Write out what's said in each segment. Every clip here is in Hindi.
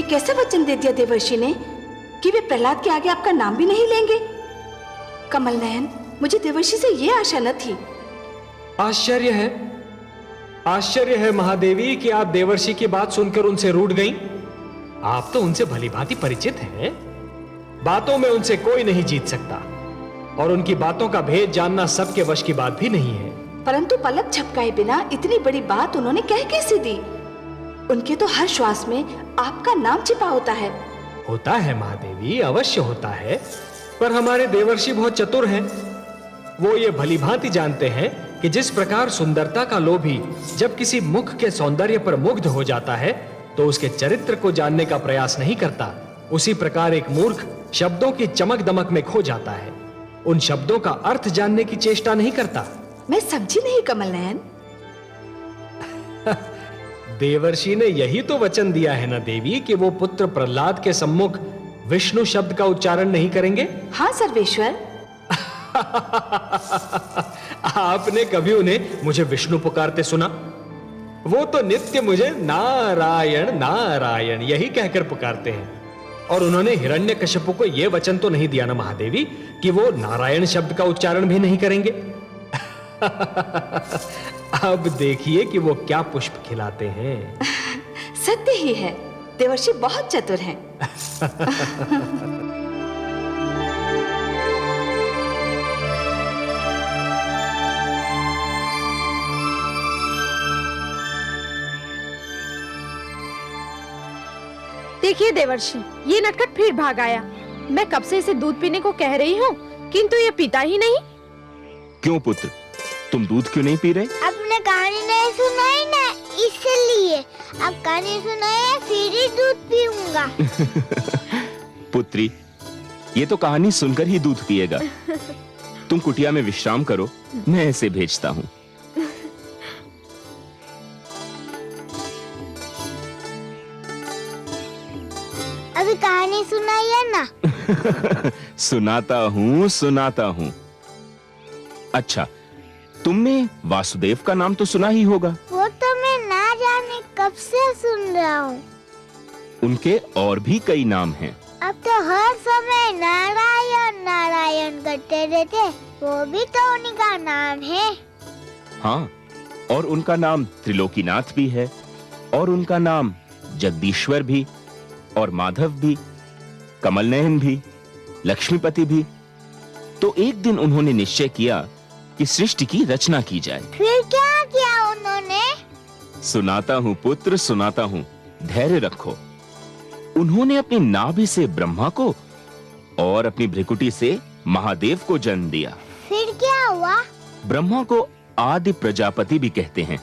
कैसे वचन दे दिया देवर्षि ने कि वे प्रहलाद के आगे आपका नाम भी नहीं लेंगे? कमल नयन, मुझे देवर्षि से ये आशा न थी। आश्चर्य है महादेवी कि आप देवर्षि की बात सुनकर उनसे रूठ गईं। आप तो उनसे भलीभांति परिचित हैं। बातों में उनसे कोई नहीं जीत सकता और उनकी बातों का भेद जानना सबके वश की बात भी नहीं है। परंतु पलक झपकाए बिना इतनी बड़ी बात उन्होंने कह कैसे दी? उनके तो हर श्वास में आपका नाम छिपा होता है। होता है महादेवी, अवश्य होता है, पर हमारे देवर्षि बहुत चतुर हैं। वो ये भलीभांति जानते हैं कि जिस प्रकार सुंदरता का लोभी जब किसी मुख के सौंदर्य पर मुग्ध हो जाता है तो उसके चरित्र को जानने का प्रयास नहीं करता, उसी प्रकार एक मूर्ख शब्दों की चमक दमक में खो जाता है, उन शब्दों का अर्थ जानने की चेष्टा नहीं करता। मैं समझी नहीं कमल नयन। देवर्षि ने यही तो वचन दिया है ना देवी कि वो पुत्र प्रहलाद के सम्मुख विष्णु शब्द का उच्चारण नहीं करेंगे। हाँ सर्वेश्वर। आपने कभी उन्हें मुझे विष्णु पुकारते सुना? वो तो नित्य मुझे नारायण नारायण यही कहकर पुकारते हैं। और उन्होंने हिरण्यकश्यप को यह वचन तो नहीं दिया ना महादेवी कि वो नारायण शब्द का उच्चारण भी नहीं करेंगे। अब देखिए कि वो क्या पुष्प खिलाते हैं। सत्य ही है, देवर्षि बहुत चतुर हैं। देखिए देवर्षि, ये नटखट फिर भाग आया। मैं कब से इसे दूध पीने को कह रही हूँ, किंतु ये पीता ही नहीं। क्यों पुत्र, तुम दूध क्यों नहीं पी रहे? आपने कहानी नहीं सुनाई ना, इसलिए। अब कहानी सुनाए फिर ही दूध पीऊंगा। पुत्री, ये तो कहानी सुनकर ही दूध पिएगा। तुम कुटिया में विश्राम करो, मैं इसे भेजता हूँ। अभी कहानी सुनाइए ना। सुनाता हूँ। अच्छा, तुमने वासुदेव का नाम तो सुना ही होगा। वो तो मैं ना जाने कब से सुन रहा हूँ। उनके और भी कई नाम हैं। अब तो हर समय नारायण नारायण करते रहते, वो भी तो उन्हीं का नाम है। हाँ, और उनका नाम त्रिलोकीनाथ भी है, और उनका नाम जगदीश्वर भी, और माधव भी, कमल नयन भी, लक्ष्मीपति भी। तो एक दिन उन्होंने निश्चय किया कि सृष्टि की रचना की जाए। फिर क्या किया उन्होंने? सुनाता हूँ पुत्र, सुनाता हूँ, धैर्य रखो। उन्होंने अपनी नाभि से ब्रह्मा को और अपनी भ्रिकुटी से महादेव को जन्म दिया। फिर क्या हुआ? ब्रह्मा को आदि प्रजापति भी कहते हैं।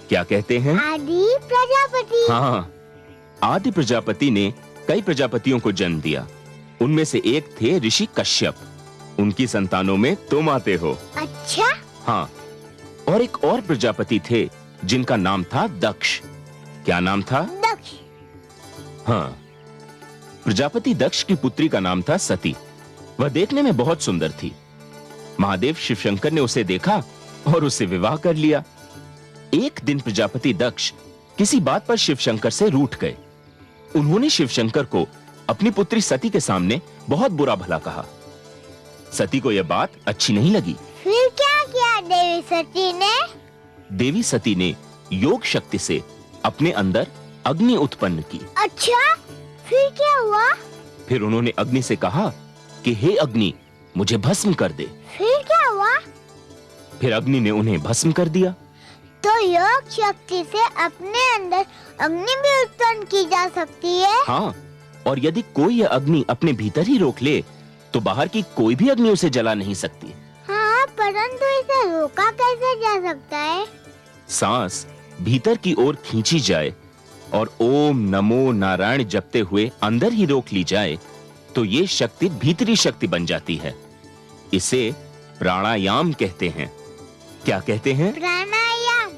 क्या कहते हैं? आदि प्रजापति। हाँ, आदि प्रजापति ने कई प्रजापतियों को जन्म दिया। उनमें से एक थे ऋषि कश्यप। उनकी संतानों में तुम आते हो। अच्छा? हाँ, और एक और प्रजापति थे जिनका नाम था दक्ष। क्या नाम था? दक्ष। हाँ, प्रजापति दक्ष की पुत्री का नाम था सती। वह देखने में बहुत सुंदर थी। महादेव शिवशंकर ने उसे देखा और उससे विवाह कर लिया। एक दिन प्रजापति दक्ष किसी बात पर शिवशंकर से रूठ गए। उन्होंने शिवशंकर को अपनी पुत्री सती के सामने बहुत बुरा भला कहा। सती को यह बात अच्छी नहीं लगी। फिर क्या किया देवी सती ने? देवी सती ने योग शक्ति से अपने अंदर अग्नि उत्पन्न की। अच्छा, फिर क्या हुआ? फिर उन्होंने अग्नि से कहा कि हे अग्नि, मुझे भस्म कर दे। फिर क्या हुआ? फिर अग्नि ने उन्हें भस्म कर दिया। तो योग शक्ति से अपने अंदर अग्नि भी उत्पन्न की जा सकती है? हाँ, और यदि कोई यह अग्नि अपने भीतर ही रोक ले तो बाहर की कोई भी अग्नि उसे जला नहीं सकती। हाँ, परंतु इसे रोका कैसे जा सकता है? सांस भीतर की ओर खींची जाए और ओम नमो नारायण जपते हुए अंदर ही रोक ली जाए तो ये शक्ति भीतरी शक्ति बन जाती है। इसे प्राणायाम कहते हैं। क्या कहते हैं? प्राणायाम।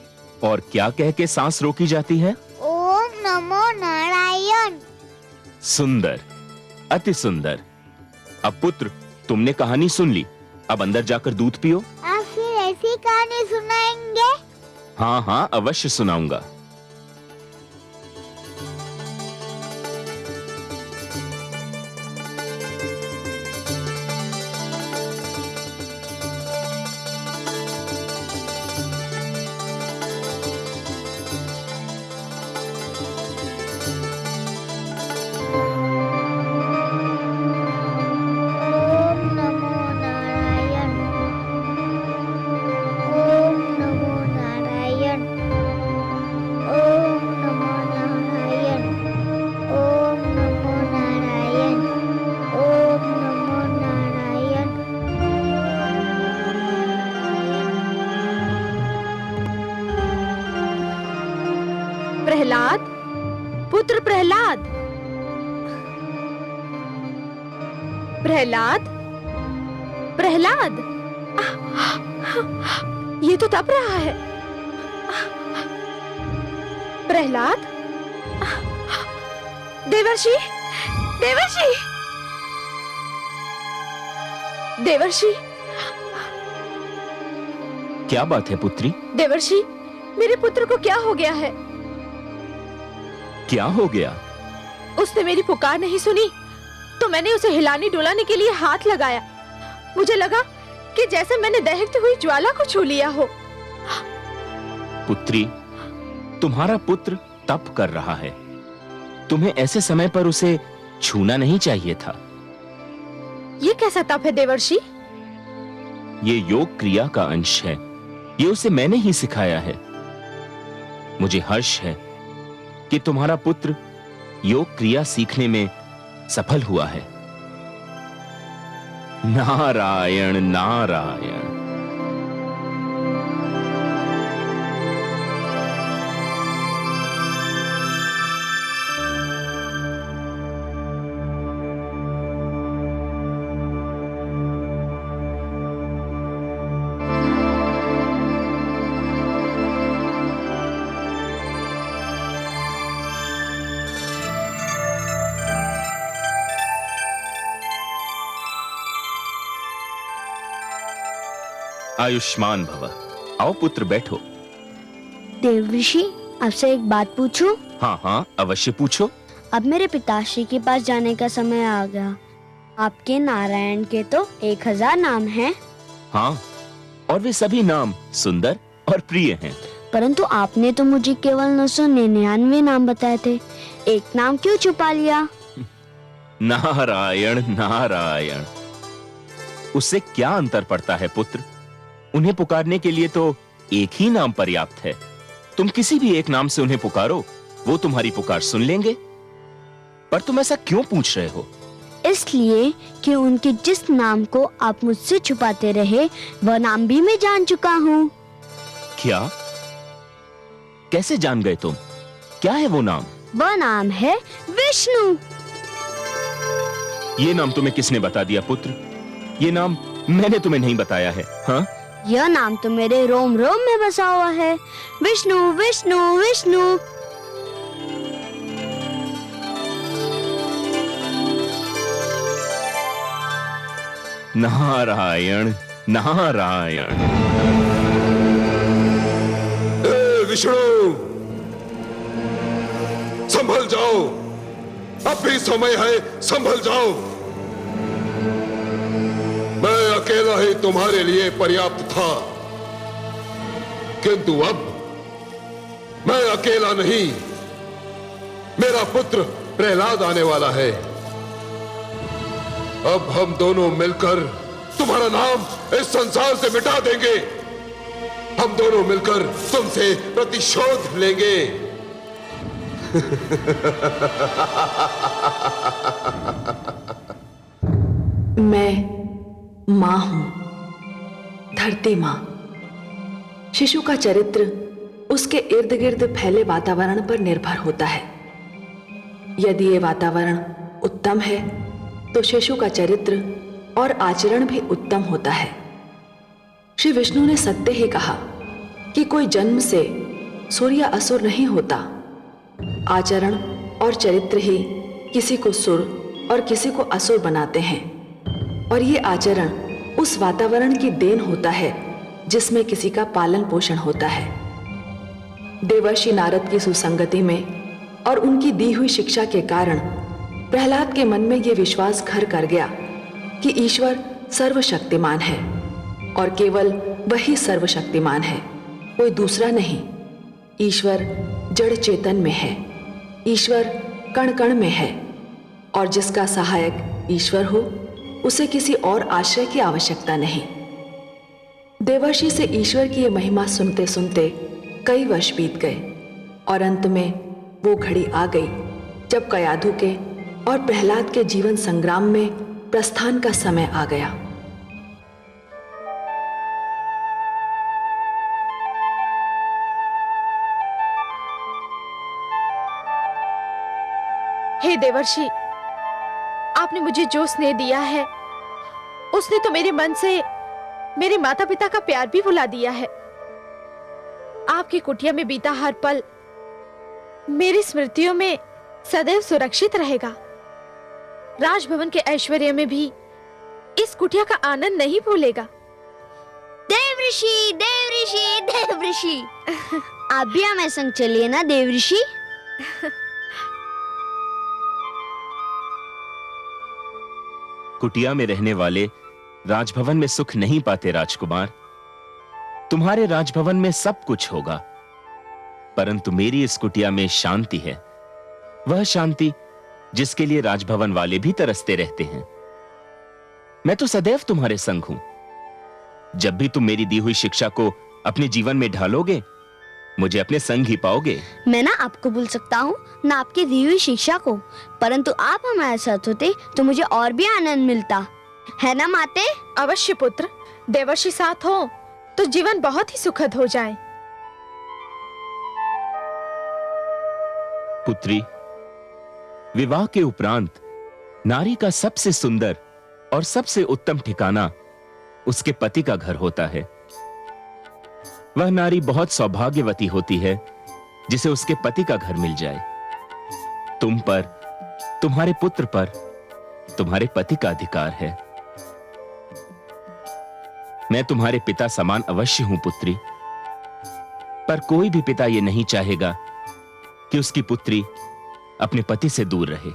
और क्या कह के सांस रोकी जाती है? ओम नमो नारायण। सुंदर, अति सुंदर। अब पुत्र, तुमने कहानी सुन ली, अब अंदर जाकर दूध पियो। आप फिर ऐसी कहानी सुनाएंगे? हाँ हाँ, अवश्य सुनाऊंगा। प्रहलाद, पुत्र प्रहलाद, प्रहलाद, प्रहलाद, ये तो तप रहा है। प्रहलाद, देवर्षि, देवर्षि, देवर्षि, क्या बात है पुत्री? देवर्षि, मेरे पुत्र को क्या हो गया है? क्या हो गया? उसने मेरी पुकार नहीं सुनी तो मैंने उसे हिलाने डुलाने के लिए हाथ लगाया। मुझे लगा कि जैसे मैंने दहकती हुई ज्वाला को छू लिया हो। पुत्री, तुम्हारा पुत्र तप कर रहा है। तुम्हें ऐसे समय पर उसे छूना नहीं चाहिए था। ये कैसा तप है देवर्षि? ये योग क्रिया का अंश है। ये उसे मैंने ही सिखाया है। मुझे हर्ष है कि तुम्हारा पुत्र योग क्रिया सीखने में सफल हुआ है। नारायण नारायण। आयुष्मान भव। आओ पुत्र, बैठो। देवर्षि, आपसे एक बात पूछूं? हाँ हाँ, अवश्य पूछो। अब मेरे पिताश्री के पास जाने का समय आ गया। आपके नारायण के तो 1000 नाम हैं। हाँ, और वे सभी नाम सुंदर और प्रिय हैं। परंतु आपने तो मुझे केवल 999 नाम बताए थे। एक नाम क्यों छुपा लिया? नारायण नारायण। उससे क्या अंतर पड़ता है पुत्र? उन्हें पुकारने के लिए तो एक ही नाम पर्याप्त है। तुम किसी भी एक नाम से उन्हें पुकारो, वो तुम्हारी पुकार सुन लेंगे। पर तुम ऐसा क्यों पूछ रहे हो? इसलिए कि उनके जिस नाम को आप मुझसे छुपाते रहे, वह नाम भी मैं जान चुका हूँ। क्या? कैसे जान गए तुम? क्या है वो नाम? वह नाम है विष्णु। ये नाम तुम्हें किसने बता दिया पुत्र? ये नाम मैंने तुम्हें नहीं बताया है। हाँ, यह नाम तो मेरे रोम रोम में बसा हुआ है। विष्णु विष्णु विष्णु। नारायण नारायण। विष्णु, संभल जाओ, अब भी समय है, संभल जाओ। मैं अकेला ही तुम्हारे लिए पर्याप्त था, किंतु अब मैं अकेला नहीं, मेरा पुत्र प्रहलाद आने वाला है। अब हम दोनों मिलकर तुम्हारा नाम इस संसार से मिटा देंगे। हम दोनों मिलकर तुमसे प्रतिशोध लेंगे। मैं माँ हूं, धरती माँ। शिशु का चरित्र उसके इर्द गिर्द फैले वातावरण पर निर्भर होता है। यदि ये वातावरण उत्तम है तो शिशु का चरित्र और आचरण भी उत्तम होता है। श्री विष्णु ने सत्य ही कहा कि कोई जन्म से सुर या असुर नहीं होता। आचरण और चरित्र ही किसी को सुर और किसी को असुर बनाते हैं, और ये आचरण उस वातावरण की देन होता है जिसमें किसी का पालन पोषण होता है। देवर्षि नारद की सुसंगति में और उनकी दी हुई शिक्षा के कारण प्रहलाद के मन में यह विश्वास घर कर गया कि ईश्वर सर्वशक्तिमान है, और केवल वही सर्वशक्तिमान है, कोई दूसरा नहीं। ईश्वर जड़ चेतन में है, ईश्वर कण कण में है, और जिसका सहायक ईश्वर हो उसे किसी और आश्रय की आवश्यकता नहीं। देवर्षि से ईश्वर की यह महिमा सुनते सुनते कई वर्ष बीत गए, और अंत में वो घड़ी आ गई जब कयाधु के और प्रहलाद के जीवन संग्राम में प्रस्थान का समय आ गया। हे देवर्षि, आपने मुझे जो स्नेह दिया है उसने तो मेरे मन से मेरे माता पिता का प्यार भी भुला दिया है। आपकी कुटिया में बीता हर पल मेरी स्मृतियों में सदैव सुरक्षित रहेगा। राजभवन के ऐश्वर्य में भी इस कुटिया का आनंद नहीं भूलेगा। देवऋषि, देवऋषि, देवऋषि, आप भी हमारे संग चलिए ना देवऋषि। कुटिया में रहने वाले राजभवन में सुख नहीं पाते राजकुमार। तुम्हारे राजभवन में सब कुछ होगा, परंतु मेरी इस कुटिया में शांति है, वह शांति जिसके लिए राजभवन वाले भी तरसते रहते हैं। मैं तो सदैव तुम्हारे संग हूं। जब भी तुम मेरी दी हुई शिक्षा को अपने जीवन में ढालोगे, मुझे अपने संग ही पाओगे। मैं ना आपको भूल सकता हूँ, ना आपकी दी हुई शिक्षा को, परंतु आप हमारे साथ होते तो मुझे और भी आनंद मिलता, है ना माते? अवश्य पुत्र, देवर्षि साथ हो तो जीवन बहुत ही सुखद हो जाए। पुत्री, विवाह के उपरांत नारी का सबसे सुंदर और सबसे उत्तम ठिकाना उसके पति का घर होता है। वह नारी बहुत सौभाग्यवती होती है जिसे उसके पति का घर मिल जाए। तुम पर, तुम्हारे पुत्र पर, तुम्हारे पति का अधिकार है। मैं तुम्हारे पिता समान अवश्य हूं पुत्री, पर कोई भी पिता यह नहीं चाहेगा कि उसकी पुत्री अपने पति से दूर रहे।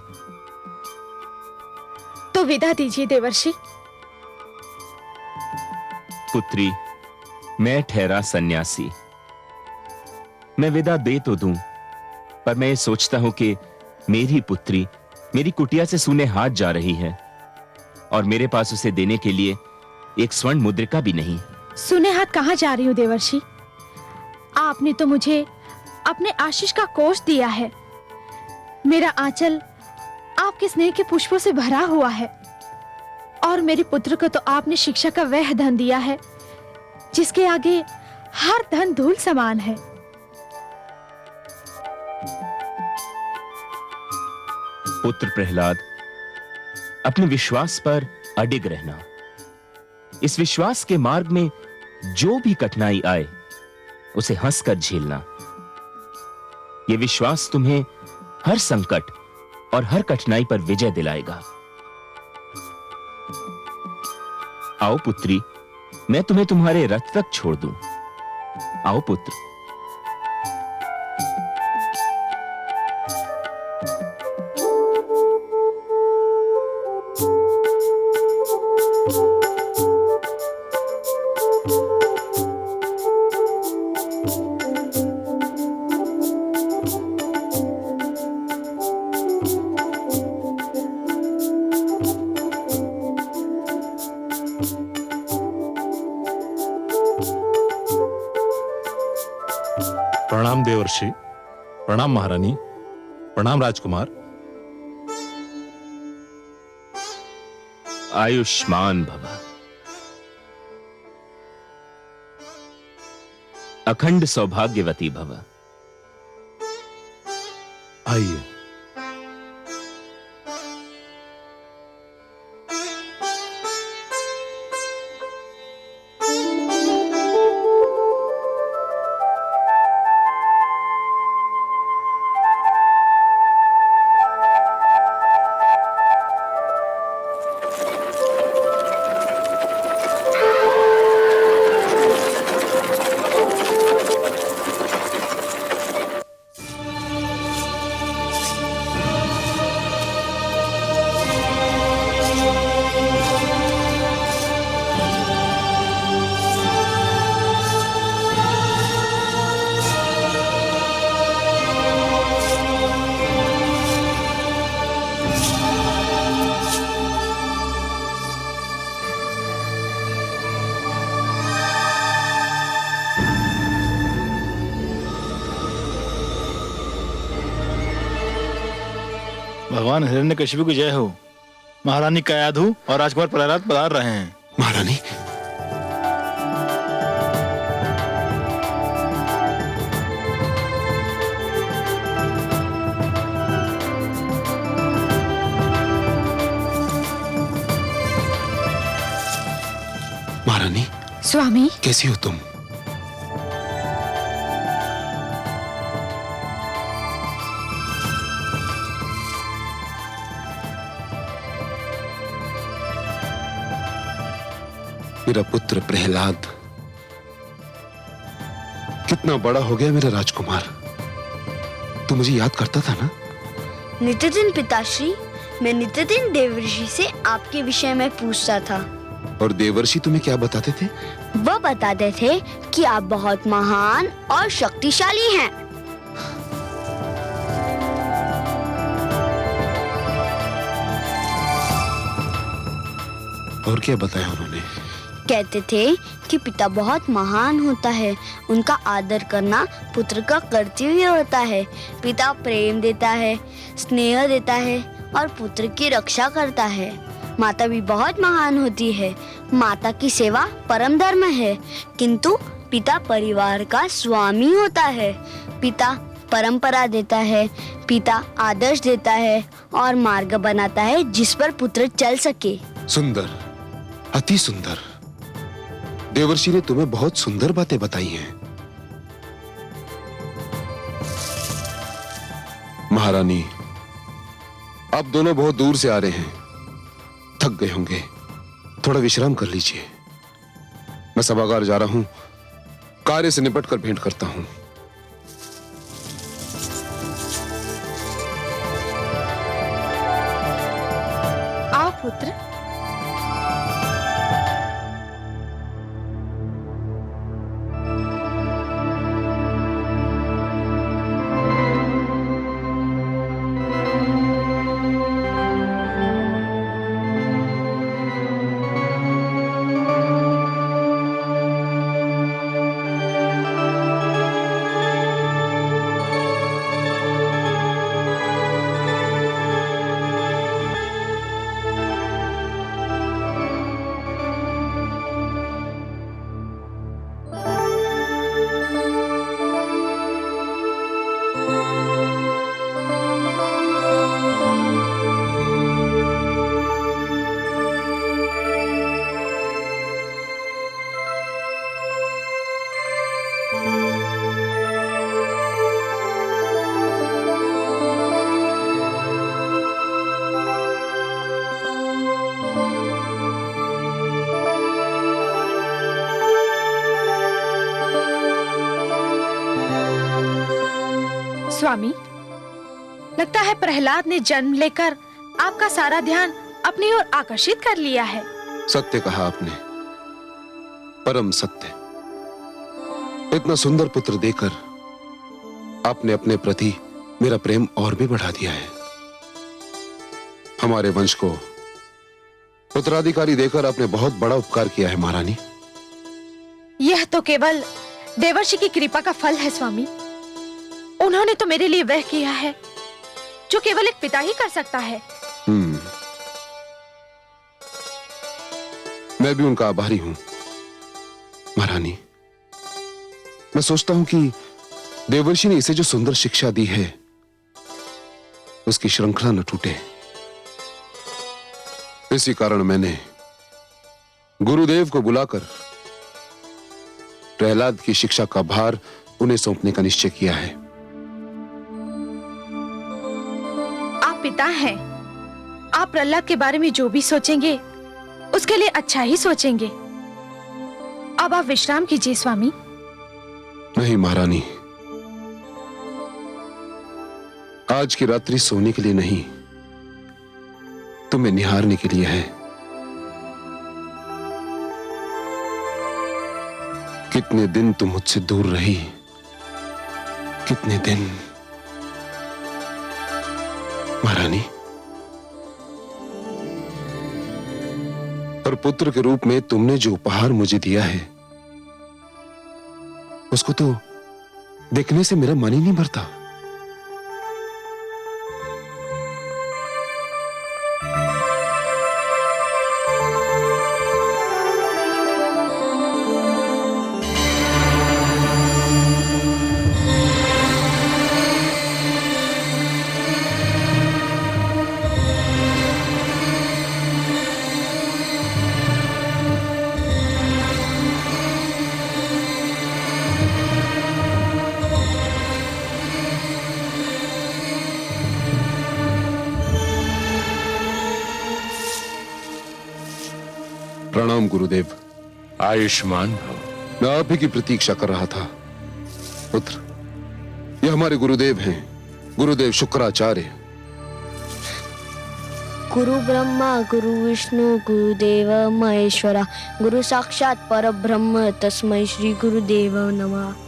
तो विदा दीजिए देवर्षि। पुत्री, मैं ठहरा सन्यासी। मैं विदा दे तो दूं, पर मैं ये सोचता हूं कि मेरी पुत्री मेरी कुटिया से सूने हाथ जा रही है और मेरे पास उसे देने के लिए एक स्वर्ण मुद्रिका भी नहीं। सुने हाथ कहाँ जा रही हूँ देवर्षि? आपने तो मुझे अपने आशीष का कोष दिया है। मेरा आंचल आपके स्नेह के पुष्पों से भरा हुआ है, और मेरे पुत्र को तो आपने शिक्षा का वह धन दिया है जिसके आगे हर धन धूल समान है। पुत्र प्रहलाद, अपने विश्वास पर अडिग रहना। इस विश्वास के मार्ग में जो भी कठिनाई आए उसे हंसकर झेलना। यह विश्वास तुम्हें हर संकट और हर कठिनाई पर विजय दिलाएगा। आओ पुत्री, मैं तुम्हें तुम्हारे रथ तक छोड़ दूं। आओ पुत्र। प्रणाम देवर्षि, प्रणाम महारानी, प्रणाम राजकुमार। आयुष्मान भव। अखंड सौभाग्यवती भव। आइए। भगवान हिरण्यकशिपु की जय हो। महारानी कयाधु और राजकुमार प्रहलाद पधार रहे हैं। महारानी, महारानी, स्वामी, कैसी हो तुम? मेरा पुत्र प्रहलाद कितना बड़ा हो गया मेरा राजकुमार। तू मुझे याद करता था ना? नित्य दिन पिताश्री, मैं नित्य दिन देवर्षि से आपके विषय में पूछता था। और देवर्षि तुम्हें क्या बताते थे? वह बताते थे कि आप बहुत महान और शक्तिशाली हैं। और क्या बताया उन्होंने? कहते थे कि पिता बहुत महान होता है, उनका आदर करना पुत्र का कर्तव्य होता है। पिता प्रेम देता है, स्नेह देता है और पुत्र की रक्षा करता है। माता भी बहुत महान होती है। माता की सेवा परम धर्म है, किंतु पिता परिवार का स्वामी होता है। पिता परंपरा देता है, पिता आदर्श देता है और मार्ग बनाता है जिस पर पुत्र चल सके। सुंदर, अति सुंदर। देवर्षि ने तुम्हें बहुत सुंदर बातें बताई हैं। महारानी, आप दोनों बहुत दूर से आ रहे हैं, थक गए होंगे, थोड़ा विश्राम कर लीजिए। मैं सभागार जा रहा हूं, कार्य से निपट कर भेंट करता हूं। आओ पुत्र। स्वामी, लगता है प्रहलाद ने जन्म लेकर आपका सारा ध्यान अपनी ओर आकर्षित कर लिया है। सत्य कहा आपने, परम सत्य। इतना सुंदर पुत्र देकर आपने अपने प्रति मेरा प्रेम और भी बढ़ा दिया है। हमारे वंश को उत्तराधिकारी देकर आपने बहुत बड़ा उपकार किया है महारानी। यह तो केवल देवर्षि की कृपा का फल है स्वामी। उन्होंने तो मेरे लिए वह किया है जो केवल एक पिता ही कर सकता है। मैं भी उनका आभारी हूं महारानी। मैं सोचता हूं कि देवर्षि ने इसे जो सुंदर शिक्षा दी है उसकी श्रृंखला न टूटे। इसी कारण मैंने गुरुदेव को बुलाकर प्रहलाद की शिक्षा का भार उन्हें सौंपने का निश्चय किया है। आप पिता हैं, आप प्रहलाद के बारे में जो भी सोचेंगे उसके लिए अच्छा ही सोचेंगे। अब आप विश्राम कीजिए स्वामी। नहीं महारानी, आज की रात्रि सोने के लिए नहीं, तुम्हें निहारने के लिए है। कितने दिन तुम मुझसे दूर रही, कितने दिन महारानी। और पुत्र के रूप में तुमने जो उपहार मुझे दिया है उसको तो देखने से मेरा मन ही नहीं भरता। प्रणाम गुरुदेव। आयुष्मान भव। मैं आप ही की प्रतीक्षा कर रहा था पुत्र। ये हमारे गुरुदेव हैं, गुरुदेव शुक्राचार्य। गुरु ब्रह्मा गुरु विष्णु गुरुदेव महेश्वरा, गुरु साक्षात परब्रह्म तस्मै श्री गुरुदेव नमः।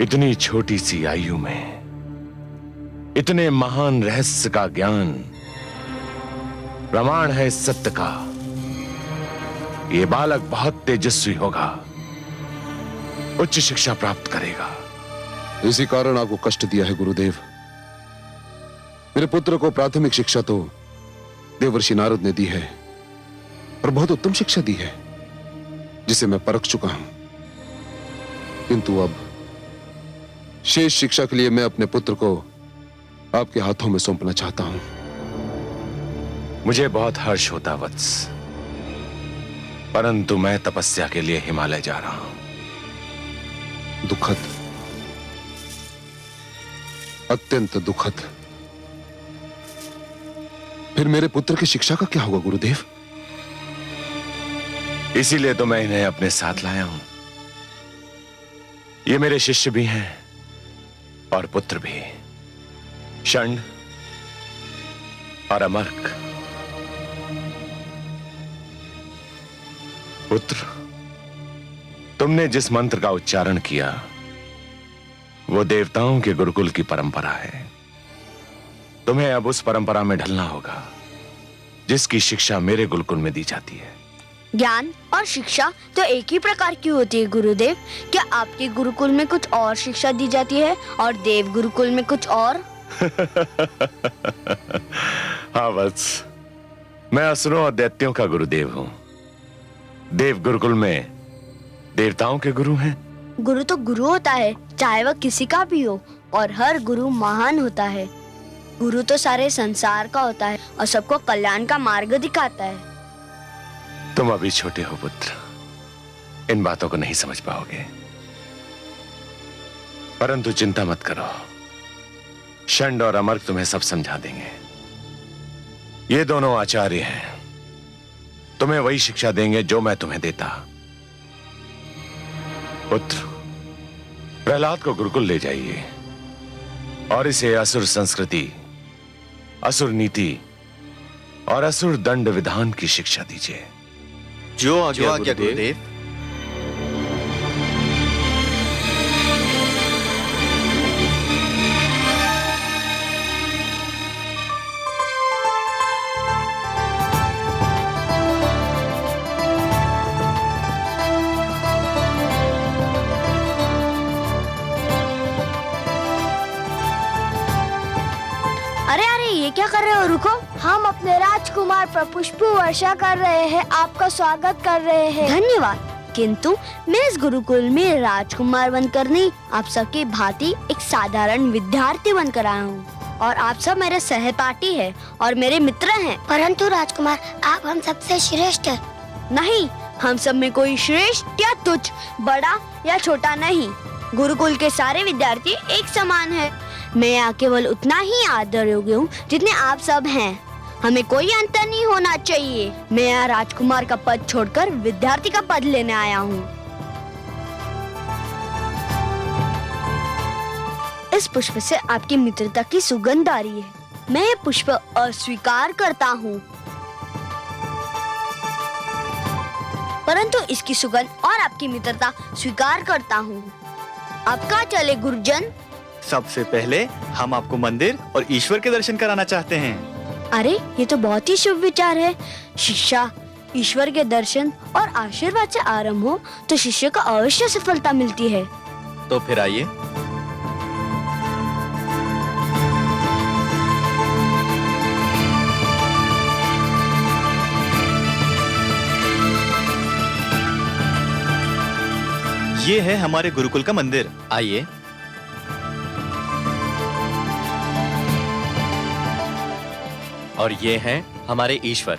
इतनी छोटी सी आयु में इतने महान रहस्य का ज्ञान, प्रमाण है इस सत्य का, ये बालक बहुत तेजस्वी होगा, उच्च शिक्षा प्राप्त करेगा। इसी कारण आपको कष्ट दिया है गुरुदेव। मेरे पुत्र को प्राथमिक शिक्षा तो देवर्षि नारद ने दी है और बहुत उत्तम शिक्षा दी है जिसे मैं परख चुका हूं, किंतु अब शेष शिक्षा के लिए मैं अपने पुत्र को आपके हाथों में सौंपना चाहता हूं। मुझे बहुत हर्ष होता वत्स, परंतु मैं तपस्या के लिए हिमालय जा रहा हूं। दुखद, अत्यंत दुखद। फिर मेरे पुत्र की शिक्षा का क्या होगा गुरुदेव? इसीलिए तो मैं इन्हें अपने साथ लाया हूं। ये मेरे शिष्य भी हैं और पुत्र भी, षंड और अमर्क। पुत्र, तुमने जिस मंत्र का उच्चारण किया वो देवताओं के गुरुकुल की परंपरा है। तुम्हें अब उस परंपरा में ढलना होगा जिसकी शिक्षा मेरे गुरुकुल में दी जाती है। ज्ञान और शिक्षा तो एक ही प्रकार की होती है गुरुदेव। क्या आपके गुरुकुल में कुछ और शिक्षा दी जाती है और देव गुरुकुल में कुछ और? हाँ वत्स, मैं असुरों और दैत्यों का गुरुदेव हूं। देव गुरुकुल में देवताओं के गुरु हैं। गुरु तो गुरु होता है, चाहे वह किसी का भी हो, और हर गुरु महान होता है। गुरु तो सारे संसार का होता है और सबको कल्याण का मार्ग दिखाता है। तुम अभी छोटे हो पुत्र, इन बातों को नहीं समझ पाओगे, परंतु चिंता मत करो, षंड और अमर्क तुम्हें सब समझा देंगे। ये दोनों आचार्य हैं, तुम्हें वही शिक्षा देंगे जो मैं तुम्हें देता। पुत्र, प्रहलाद को गुरुकुल ले जाइए और इसे असुर संस्कृति, असुर नीति और असुर दंड विधान की शिक्षा दीजिए। जो आज्ञा गुरुदेव। अरे अरे, ये क्या कर रहे हो? रुको। हम अपने राजकुमार पर पुष्प वर्षा कर रहे हैं, आपका स्वागत कर रहे हैं। धन्यवाद। किंतु मैं इस गुरुकुल में राजकुमार बनकर नहीं, आप सबकी भांति एक साधारण विद्यार्थी बनकर आया हूँ और आप सब मेरे सहपाठी हैं और मेरे मित्र हैं। परंतु राजकुमार, आप हम सबसे श्रेष्ठ हैं। नहीं, हम सब में कोई श्रेष्ठ या तुच्छ, बड़ा या छोटा नहीं। गुरुकुल के सारे विद्यार्थी एक समान हैं। मैं यहाँ केवल उतना ही आदर योग्य हूँ जितने आप सब हैं। हमें कोई अंतर नहीं होना चाहिए। मैं यहाँ राजकुमार का पद छोड़कर विद्यार्थी का पद लेने आया हूँ। इस पुष्प से आपकी मित्रता की सुगंध आ रही है। मैं ये पुष्प अस्वीकार करता हूँ, परंतु इसकी सुगंध और आपकी मित्रता स्वीकार करता हूँ। अब कहाँ चले गुरुजन? सबसे पहले हम आपको मंदिर और ईश्वर के दर्शन कराना चाहते हैं। अरे, ये तो बहुत ही शुभ विचार है। शिक्षा, ईश्वर के दर्शन और आशीर्वाद से आरंभ हो तो शिष्य को अवश्य सफलता मिलती है। तो फिर आइए। ये है हमारे गुरुकुल का मंदिर, आइए। और ये हैं हमारे ईश्वर।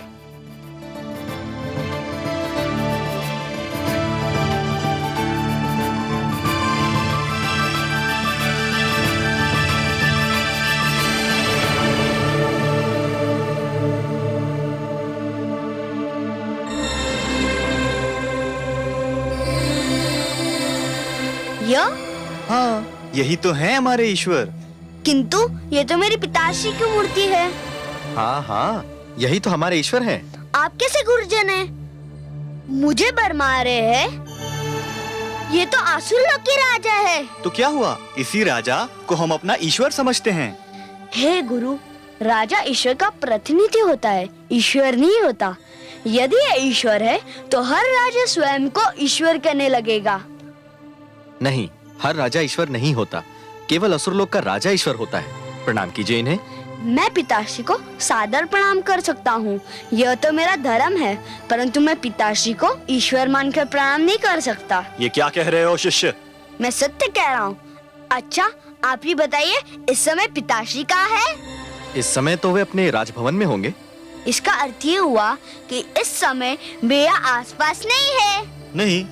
यही तो है हमारे ईश्वर। किंतु ये तो मेरी पिताश्री की मूर्ति है। हाँ हाँ, यही तो हमारे ईश्वर हैं। आप कैसे गुरुजन हैं? मुझे बरमा रहे हैं? ये तो आसुर लोक के राजा है। तो क्या हुआ, इसी राजा को हम अपना ईश्वर समझते हैं। हे गुरु, राजा ईश्वर का प्रतिनिधि होता है, ईश्वर नहीं होता। यदि ये ईश्वर है तो हर राजा स्वयं को ईश्वर कहने लगेगा। नहीं, हर राजा ईश्वर नहीं होता, केवल असुर लोक का राजा ईश्वर होता है। प्रणाम कीजिए इन्हें। मैं पिताश्री को सादर प्रणाम कर सकता हूँ, यह तो मेरा धर्म है, परंतु मैं पिताश्री को ईश्वर मानकर प्रणाम नहीं कर सकता। ये क्या कह रहे हो शिष्य? मैं सत्य कह रहा हूँ। अच्छा, आप ही बताइए, इस समय पिताश्री कहाँ है? इस समय तो वे अपने राजभवन में होंगे। इसका अर्थ ये हुआ कि इस समय वे आसपास नहीं है। नहीं,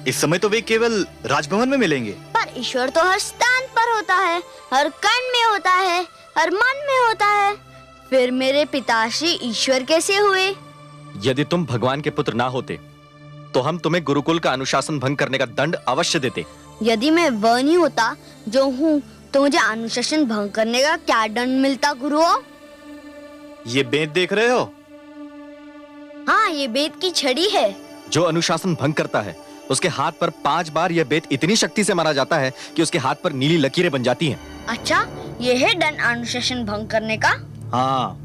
इस समय तो वे केवल राजभवन में मिलेंगे। पर ईश्वर तो हर स्थान पर होता है, हर कण में होता है, हर मन में होता है। फिर मेरे पिताश्री ईश्वर कैसे हुए? यदि तुम भगवान के पुत्र ना होते तो हम तुम्हें गुरुकुल का अनुशासन भंग करने का दंड अवश्य देते। यदि मैं वह नहीं होता जो हूँ, तो मुझे अनुशासन भंग करने का क्या दंड मिलता गुरुओं? ये बेत देख रहे हो? हाँ, ये बेत की छड़ी है। जो अनुशासन भंग करता है उसके हाथ पर 5 बार यह बेत इतनी शक्ति से मारा जाता है कि उसके हाथ पर नीली लकीरें बन जाती हैं। अच्छा, ये है दंड अनुशासन भंग करने का? हाँ।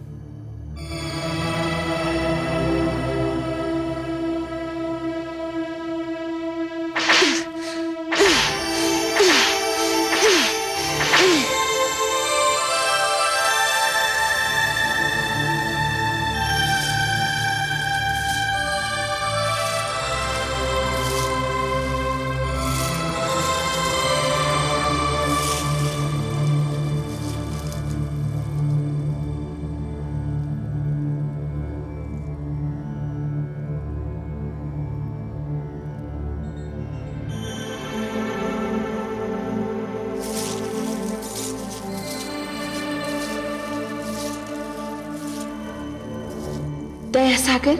दया सागर,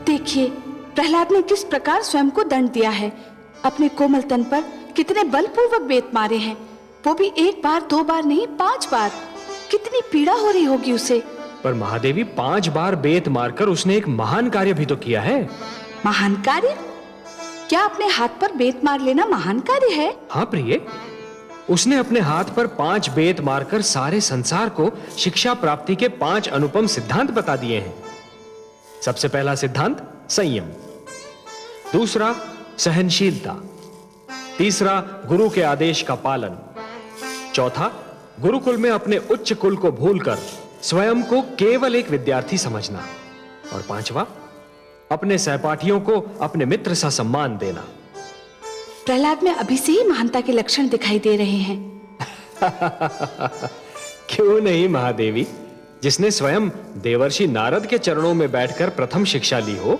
देखिए प्रहलाद ने किस प्रकार स्वयं को दंड दिया है। अपने कोमल तन पर कितने बलपूर्वक बेत मारे हैं, वो भी 1 बार 2 बार नहीं 5 बार। कितनी पीड़ा हो रही होगी उसे। पर महादेवी, 5 बार बेत मारकर उसने एक महान कार्य भी तो किया है। महान कार्य? क्या अपने हाथ पर बेत मार लेना महान कार्य है? हाँ प्रिय, उसने अपने हाथ पर 5 बेत मारकर सारे संसार को शिक्षा प्राप्ति के 5 अनुपम सिद्धांत बता दिए हैं। सबसे पहला सिद्धांत संयम, दूसरा सहनशीलता, तीसरा गुरु के आदेश का पालन, चौथा गुरुकुल में अपने उच्च कुल को भूलकर स्वयं को केवल एक विद्यार्थी समझना, और पांचवा अपने सहपाठियों को अपने मित्र सा सम्मान देना। प्रहलाद में अभी से ही महानता के लक्षण दिखाई दे रहे हैं। क्यों नहीं महादेवी, जिसने स्वयं देवर्षि नारद के चरणों में बैठकर प्रथम शिक्षा ली हो,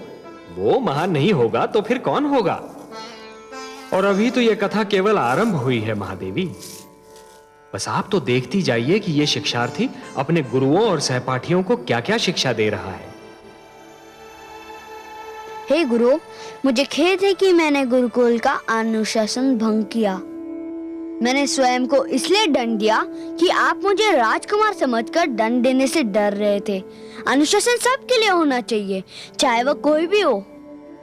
वो महान नहीं होगा तो फिर कौन होगा? और अभी तो यह कथा केवल आरंभ हुई है महादेवी। बस आप तो देखती जाइए कि यह शिक्षार्थी अपने गुरुओं और सहपाठियों को क्या-क्या शिक्षा दे रहा है। हे गुरु, मुझे खेद है कि मैंने गुरुकुल का अनुशासन भंग किया। मैंने स्वयं को इसलिए दंड दिया कि आप मुझे राजकुमार समझकर दंड देने से डर रहे थे। अनुशासन सबके लिए होना चाहिए, चाहे वह कोई भी हो।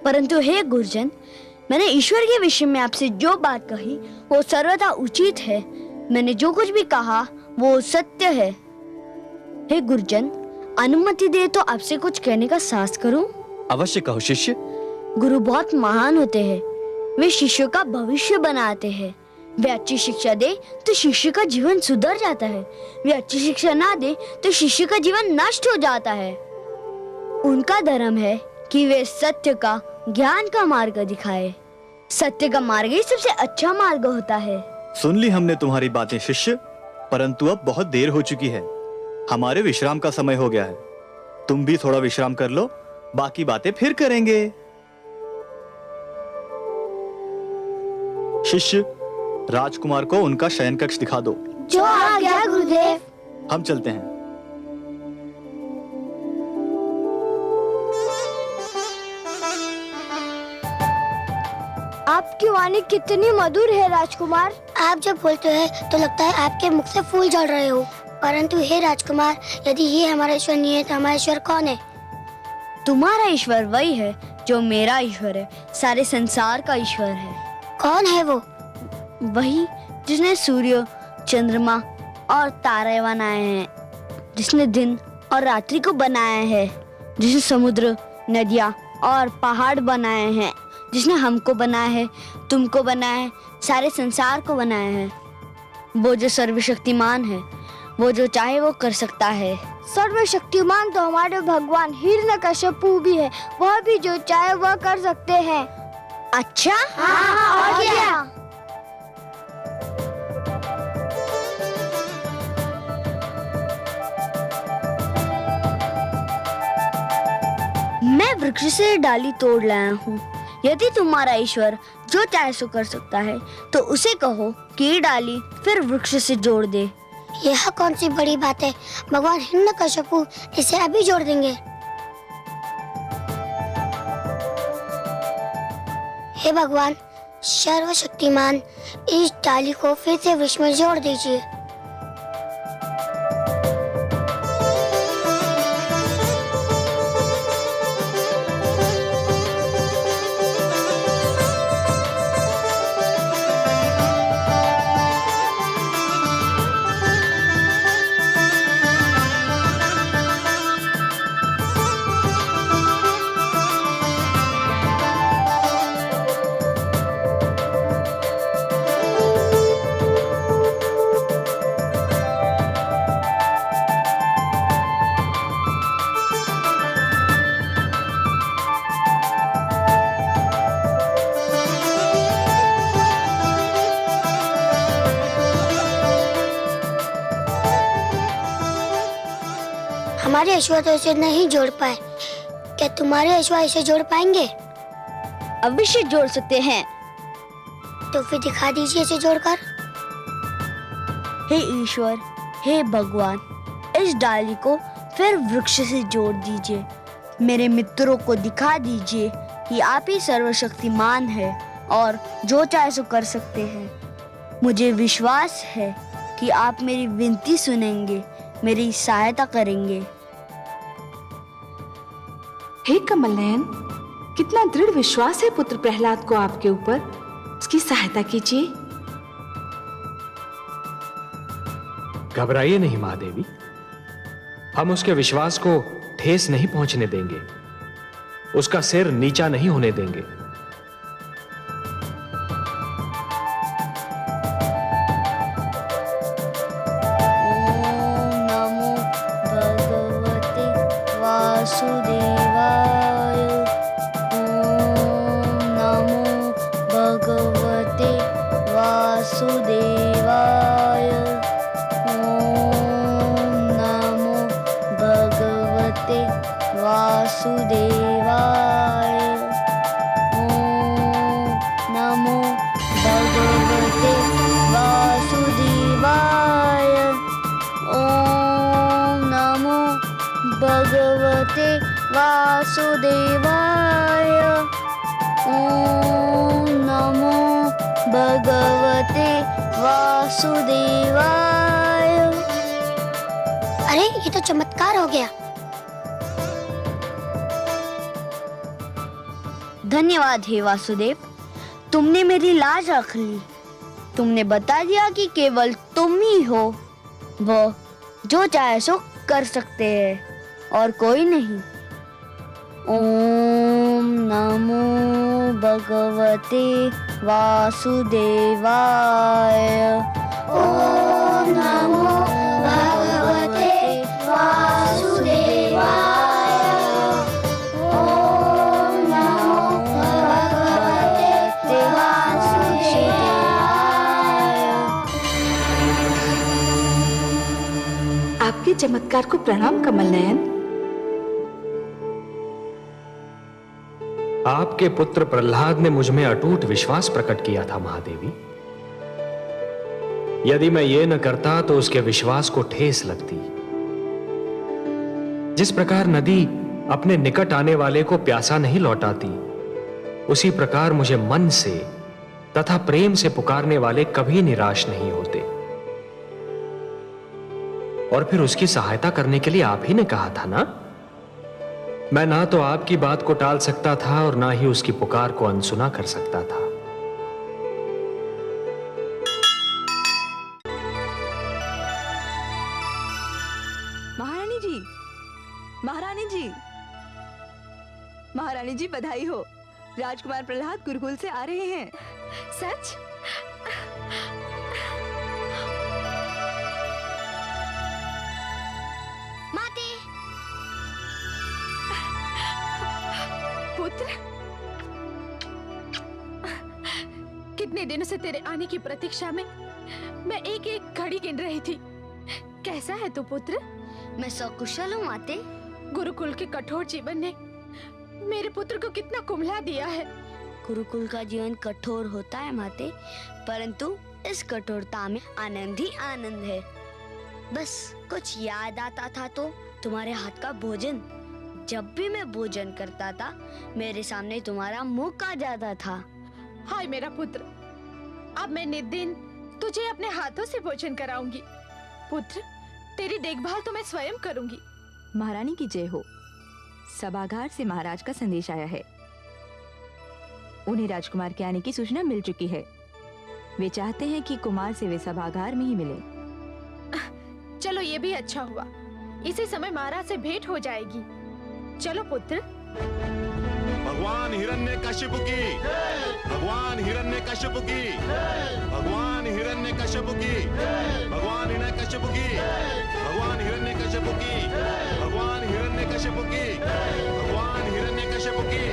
परंतु हे गुरुजन, मैंने ईश्वर के विषय में आपसे जो बात कही वो सर्वथा उचित है। मैंने जो कुछ भी कहा वो सत्य है। हे गुरुजन, अनुमति दे तो आपसे कुछ कहने का साहस करूं? अवश्य कहो शिष्य। गुरु बहुत महान होते हैं, वे शिष्यों का भविष्य बनाते हैं। वे अच्छी शिक्षा दे तो शिष्य का जीवन सुधर जाता है, वे अच्छी शिक्षा ना दे तो शिष्य का जीवन नष्ट हो जाता है। उनका धर्म है कि वे सत्य का, ज्ञान का मार्ग दिखाए। सत्य का मार्ग ही सबसे अच्छा मार्ग होता है। सुन ली हमने तुम्हारी बातें शिष्य, परंतु अब बहुत देर हो चुकी है, हमारे विश्राम का समय हो गया है। तुम भी थोड़ा विश्राम कर लो, बाकी बातें फिर करेंगे। शिष्य, राजकुमार को उनका शयन कक्ष दिखा दो। जो आज्ञा गुरुदेव। हम चलते हैं। आपकी वाणी कितनी मधुर है राजकुमार। आप जब बोलते हैं तो लगता है आपके मुख से फूल झड़ रहे हो। परंतु हे राजकुमार, यदि ये हमारा ईश्वर नहीं है तो हमारा ईश्वर कौन है? तुम्हारा ईश्वर वही है जो मेरा ईश्वर है, सारे संसार का ईश्वर है। कौन है वो? वही जिसने सूर्य, चंद्रमा और तारे बनाए हैं, जिसने दिन और रात्रि को बनाया है, जिसने समुद्र, नदियाँ और पहाड़ बनाए हैं, जिसने हमको बनाया है, तुमको बनाया है, सारे संसार को बनाया है। वो जो सर्वशक्तिमान है, वो जो चाहे वो कर सकता है। सर्वशक्तिमान तो हमारे भगवान हिरण्यकश्यपु भी है, वह भी जो चाहे वह कर सकते हैं। अच्छा, हाँ, और क्या? मैं वृक्ष से डाली तोड़ लाया हूँ। यदि तुम्हारा ईश्वर जो चाहे सो कर सकता है तो उसे कहो कि ये डाली फिर वृक्ष से जोड़ दे। यह कौन सी बड़ी बात है? भगवान हिरण्यकश्यपु इसे अभी जोड़ देंगे। हे भगवान सर्वशक्तिमान, इस डाली को फिर से वृक्ष में जोड़ दीजिए। हमारे ईश्वर तो इसे नहीं जोड़ पाए, क्या तुम्हारे ईश्वर इसे जोड़ पाएंगे? अवश्य जोड़ सकते हैं। तो फिर दिखा दीजिए इसे जोड़कर। हे ईश्वर, हे भगवान, इस डाली को फिर वृक्ष से जोड़ दीजिए। मेरे मित्रों को दिखा दीजिए कि आप ही सर्वशक्तिमान है और जो चाहे सो कर सकते हैं। मुझे विश्वास है कि आप मेरी विनती सुनेंगे, मेरी सहायता करेंगे। हे कमल नयन, कितना दृढ़ विश्वास है पुत्र प्रहलाद को आपके ऊपर। उसकी सहायता कीजिए। घबराइए नहीं महादेवी, हम उसके विश्वास को ठेस नहीं पहुंचने देंगे, उसका सिर नीचा नहीं होने देंगे। वासुदेवाय। ओम नमो भगवते वासुदेवाय। अरे ये तो चमत्कार हो गया। धन्यवाद हे वासुदेव, तुमने मेरी लाज रख ली। तुमने बता दिया कि केवल तुम ही हो वो जो चाहे सो कर सकते हैं और कोई नहीं। ओम नमो भगवते वासुदेवाय। ओम नमो भगवते वासुदेवाय। ओम नमो भगवते वासुदेवाय। आपके चमत्कार को प्रणाम कमल नयन। आपके पुत्र प्रहलाद ने मुझ में अटूट विश्वास प्रकट किया था महादेवी। यदि मैं ये न करता तो उसके विश्वास को ठेस लगती। जिस प्रकार नदी अपने निकट आने वाले को प्यासा नहीं लौटाती, उसी प्रकार मुझे मन से तथा प्रेम से पुकारने वाले कभी निराश नहीं होते। और फिर उसकी सहायता करने के लिए आप ही ने कहा था ना? मैं ना तो आपकी बात को टाल सकता था और ना ही उसकी पुकार को अनसुना कर सकता था। महारानी जी, महारानी जी, महारानी जी बधाई हो। राजकुमार प्रहलाद गुरुकुल से आ रहे हैं। सच? माते, पुत्र, कितने दिनों से तेरे आने की प्रतीक्षा में मैं एक एक घड़ी गिन रही थी। कैसा है तू पुत्र? मैं सकुशल हूँ माते। गुरुकुल के कठोर जीवन ने मेरे पुत्र को कितना कुम्हला दिया है। गुरुकुल का जीवन कठोर होता है माते, परंतु इस कठोरता में आनंद ही आनंद है। बस कुछ याद आता था तो तुम्हारे हाथ का भोजन। जब भी मैं भोजन करता था मेरे सामने तुम्हारा मुख आ जाता था। हाय मेरा पुत्र, अब मैं नित दिन तुझे अपने हाथों से भोजन कराऊंगी। पुत्र, तेरी देखभाल तो मैं स्वयं करूंगी। महारानी की जय हो। सभागार से महाराज का संदेश आया है। उन्हें राजकुमार के आने की सूचना मिल चुकी है। वे चाहते हैं कि कुमार से वे सभागार में ही मिले। चलो ये भी अच्छा हुआ, इसी समय महाराज से भेंट हो जाएगी। चलो पुत्र। भगवान हिरण्यकशिपु की, भगवान हिरण्यकशिपु की, भगवान हिरण्यकशिपु की, भगवान हिरण्यकशिपु की, भगवान हिरण्यकशिपु की, भगवान हिरण्यकशिपु की, भगवान हिरण्यकशिपु की,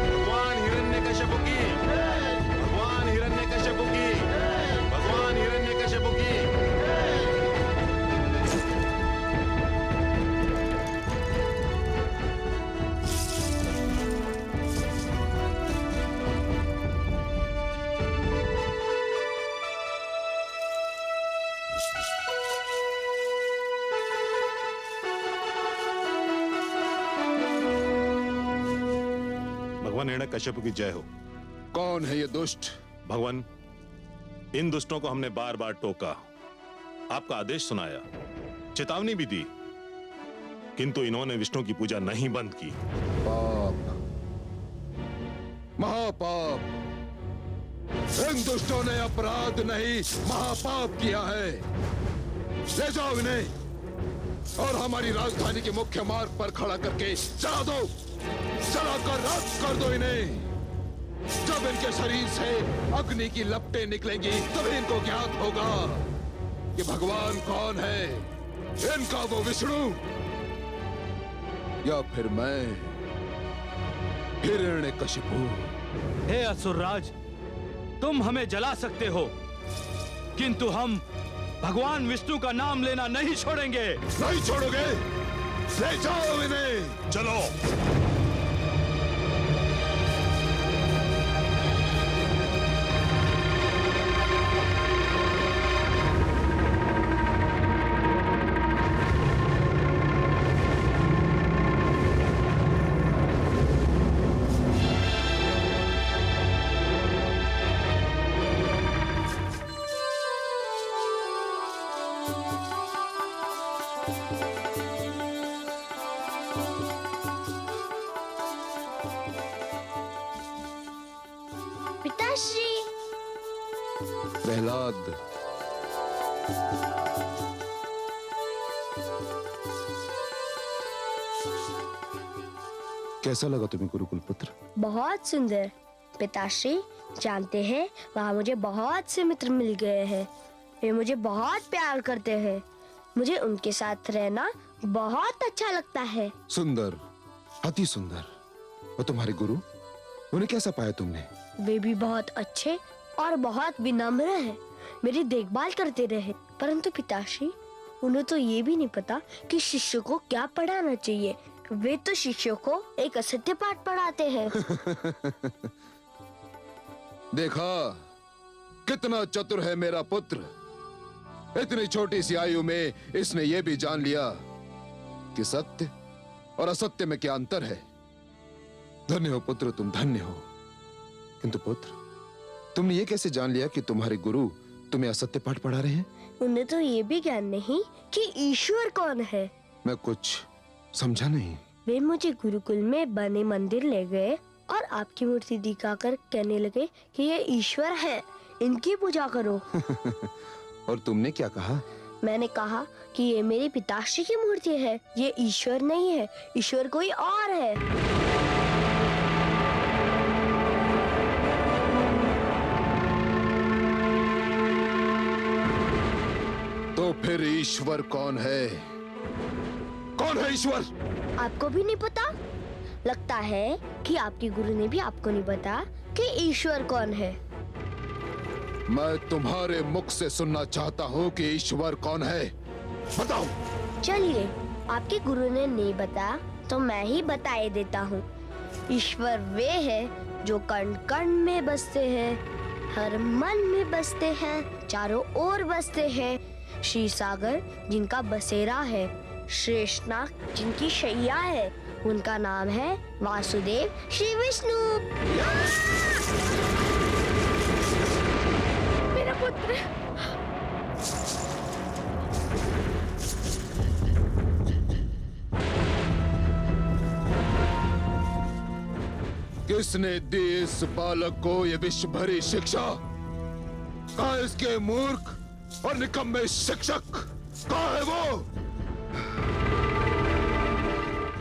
भगवान हिरण्यकशिपु की, भगवान हिरण्यकशिपु की, भगवान हिरण्यकशिपु की। भगवान हिरण्यकशिपु की जय हो। कौन है ये दुष्ट? भगवान, इन दुष्टों को हमने बार बार टोका, आपका आदेश सुनाया, चेतावनी भी दी, किंतु इन्होंने विष्णु की पूजा नहीं बंद की। पाप, महापाप। इन दुष्टों ने अपराध नहीं महापाप किया है। ले जाओ इन्हें और हमारी राजधानी के मुख्य मार्ग पर खड़ा करके चला दो, चलाकर राख कर दो इन्हें। जब इनके शरीर से अग्नि की लपटें निकलेंगी तभी इनको ज्ञात होगा कि भगवान कौन है, इनका वो विष्णु या फिर मैं हिरण्यकशिपु। हे असुरराज, तुम हमें जला सकते हो, किंतु हम भगवान विष्णु का नाम लेना नहीं छोड़ेंगे। नहीं छोड़ोगे? ले जाओ इन्हें। चलो। पिताश्री। प्रहलाद, कैसा लगा तुम्हें गुरुकुल पुत्र? बहुत सुंदर। पिताश्री, जानते हैं वहाँ मुझे बहुत से मित्र मिल गए हैं। वे मुझे बहुत प्यार करते हैं। मुझे उनके साथ रहना बहुत अच्छा लगता है। सुंदर, अति सुंदर। और तुम्हारे गुरु, उन्हें कैसा पाया तुमने? वे भी बहुत अच्छे और बहुत विनम्र हैं। मेरी देखभाल करते रहे। परंतु पिताश्री, उन्हें तो ये भी नहीं पता कि शिष्य को क्या पढ़ाना चाहिए। वे तो शिष्यों को एक असत्य पाठ पढ़ाते हैं। देखा कितना चतुर है मेरा पुत्र। इतनी छोटी सी आयु में इसने ये भी जान लिया कि सत्य और असत्य में क्या अंतर है। धन्य हो पुत्र, तुम धन्य हो। किंतु पुत्र, तुमने ये कैसे जान लिया कि तुम्हारे गुरु तुम्हें असत्य पाठ पढ़ा रहे हैं? उन्हें तो ये भी ज्ञान नहीं कि ईश्वर कौन है। मैं कुछ समझा नहीं। वे मुझे गुरुकुल में बने मंदिर ले गए और आपकी मूर्ति दिखाकर कहने लगे कि ये ईश्वर है, इनकी पूजा करो। और तुमने क्या कहा? मैंने कहा कि ये मेरे पिताश्री की मूर्ति है, ये ईश्वर नहीं है, ईश्वर कोई और है। तो फिर ईश्वर कौन है? कौन है ईश्वर? आपको भी नहीं पता? लगता है कि आपके गुरु ने भी आपको नहीं पता कि ईश्वर कौन है। मैं तुम्हारे मुख से सुनना चाहता हूँ कि ईश्वर कौन है, बताओ। चलिए, आपके गुरु ने नहीं बताया तो मैं ही बताए देता हूँ। ईश्वर वे है जो कण कण में बसते हैं, हर मन में बसते हैं, चारों ओर बसते हैं। श्री सागर जिनका बसेरा है, शेषनाग जिनकी शैया है, उनका नाम है वासुदेव श्री विष्णु। मेरा पुत्र। किसने दी इस बालक को ये विश्व भरी शिक्षा? कहाँ इसके मूर्ख और निकम्मे शिक्षक? कहाँ है वो?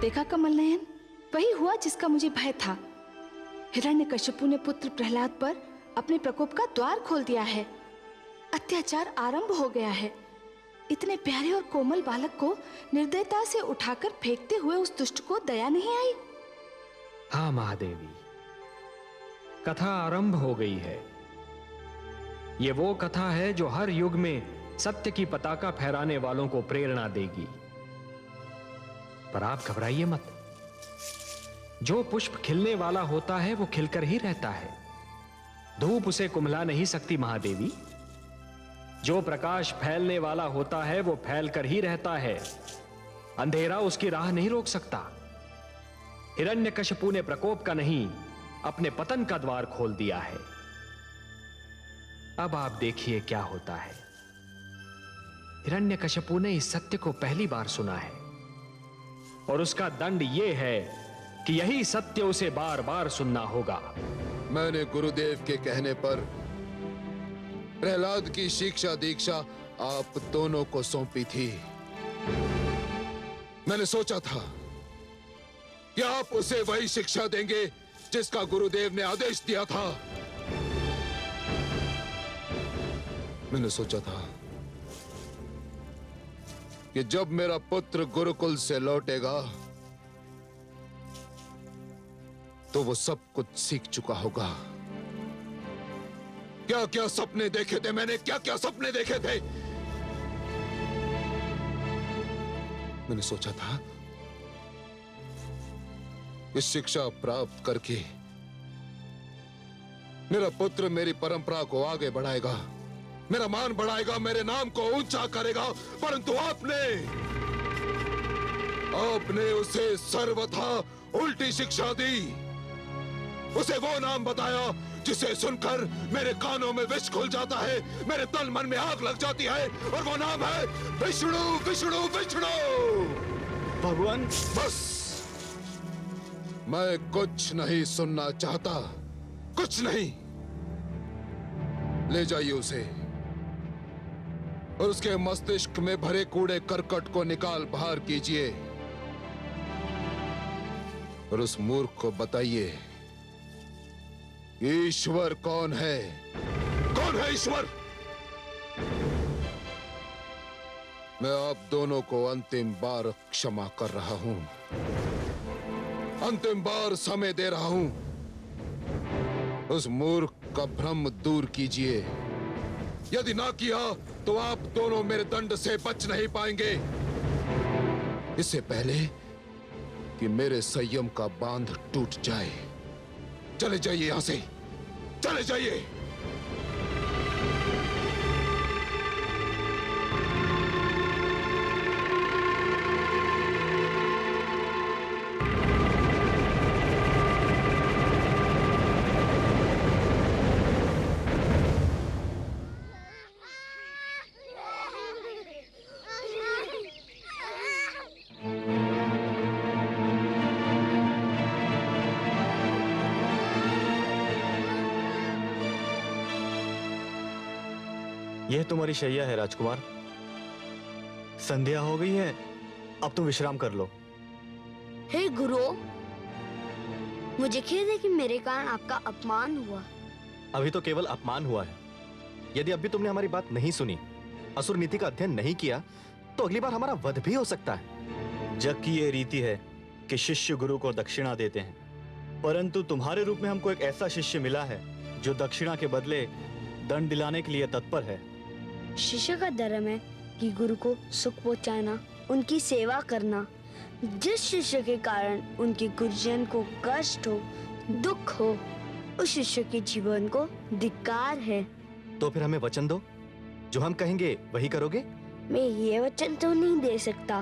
देखा कमल नयन, वही हुआ जिसका मुझे भय था। हिरण्यकशिपु ने पुत्र प्रहलाद पर अपने प्रकोप का द्वार खोल दिया है। अत्याचार आरंभ हो गया है। इतने प्यारे और कोमल बालक को निर्दयता से उठाकर फेंकते हुए उस दुष्ट को दया नहीं आई। हाँ महादेवी, कथा आरंभ हो गई है। ये वो कथा है जो हर युग में सत्य की पताका फहराने वालों को प्रेरणा देगी। पर आप घबराइए मत। जो पुष्प खिलने वाला होता है वो खिलकर ही रहता है। धूप उसे कुम्हला नहीं सकती महादेवी। जो प्रकाश फैलने वाला होता है वो फैल कर ही रहता है। अंधेरा उसकी राह नहीं रोक सकता। हिरण्यकशिपु ने प्रकोप का नहीं, अपने पतन का द्वार खोल दिया है। अब आप देखिए क्या होता है। हिरण्यकशिपु ने इस सत्य को पहली बार सुना है और उसका दंड यह है कि यही सत्य उसे बार बार सुनना होगा। मैंने गुरुदेव के कहने पर प्रहलाद की शिक्षा दीक्षा आप दोनों को सौंपी थी। मैंने सोचा था कि आप उसे वही शिक्षा देंगे जिसका गुरुदेव ने आदेश दिया था। मैंने सोचा था कि जब मेरा पुत्र गुरुकुल से लौटेगा तो वो सब कुछ सीख चुका होगा। क्या क्या सपने देखे थे मैंने, क्या क्या सपने देखे थे। मैंने सोचा था इस शिक्षा प्राप्त करके मेरा पुत्र मेरी परंपरा को आगे बढ़ाएगा, मेरा मान बढ़ाएगा, मेरे नाम को ऊंचा करेगा। परंतु आपने उसे सर्वथा उल्टी शिक्षा दी। उसे वो नाम बताया जिसे सुनकर मेरे कानों में विष खुल जाता है, मेरे तन मन में आग लग जाती है, और वो नाम है विष्णु विष्णु विष्णु। भगवान, बस मैं कुछ नहीं सुनना चाहता, कुछ नहीं। ले जाइए उसे और उसके मस्तिष्क में भरे कूड़े करकट को निकाल बाहर कीजिए और उस मूर्ख को बताइए ईश्वर कौन है। कौन है ईश्वर? मैं आप दोनों को अंतिम बार क्षमा कर रहा हूं, अंतिम बार समय दे रहा हूं। उस मूर्ख का भ्रम दूर कीजिए। यदि ना किया तो आप दोनों मेरे दंड से बच नहीं पाएंगे। इससे पहले कि मेरे संयम का बांध टूट जाए, चले जाइए यहां से, चले जाइए। यह तुम्हारी शैया है राजकुमार। संध्या हो गई है, अब तुम विश्राम कर लो। हे गुरु, मुझे खेद है कि मेरे कारण आपका अपमान हुआ। अभी तो केवल अपमान हुआ है। यदि अभी तुमने हमारी बात नहीं सुनी, असुर नीति का अध्ययन नहीं किया, तो अगली बार हमारा वध भी हो सकता है। जग की ये रीति है कि शिष्य गुरु को दक्षिणा देते हैं, परंतु तुम्हारे रूप में हमको एक ऐसा शिष्य मिला है जो दक्षिणा के बदले दंड दिलाने के लिए तत्पर है। शिष्य का धर्म है कि गुरु को सुख पहुंचाना, उनकी सेवा करना। जिस शिष्य के कारण उनके गुरुजन को कष्ट हो, दुख हो, उस शिष्य के जीवन को धिक्कार है। तो फिर हमें वचन दो, जो हम कहेंगे वही करोगे। मैं ये वचन तो नहीं दे सकता,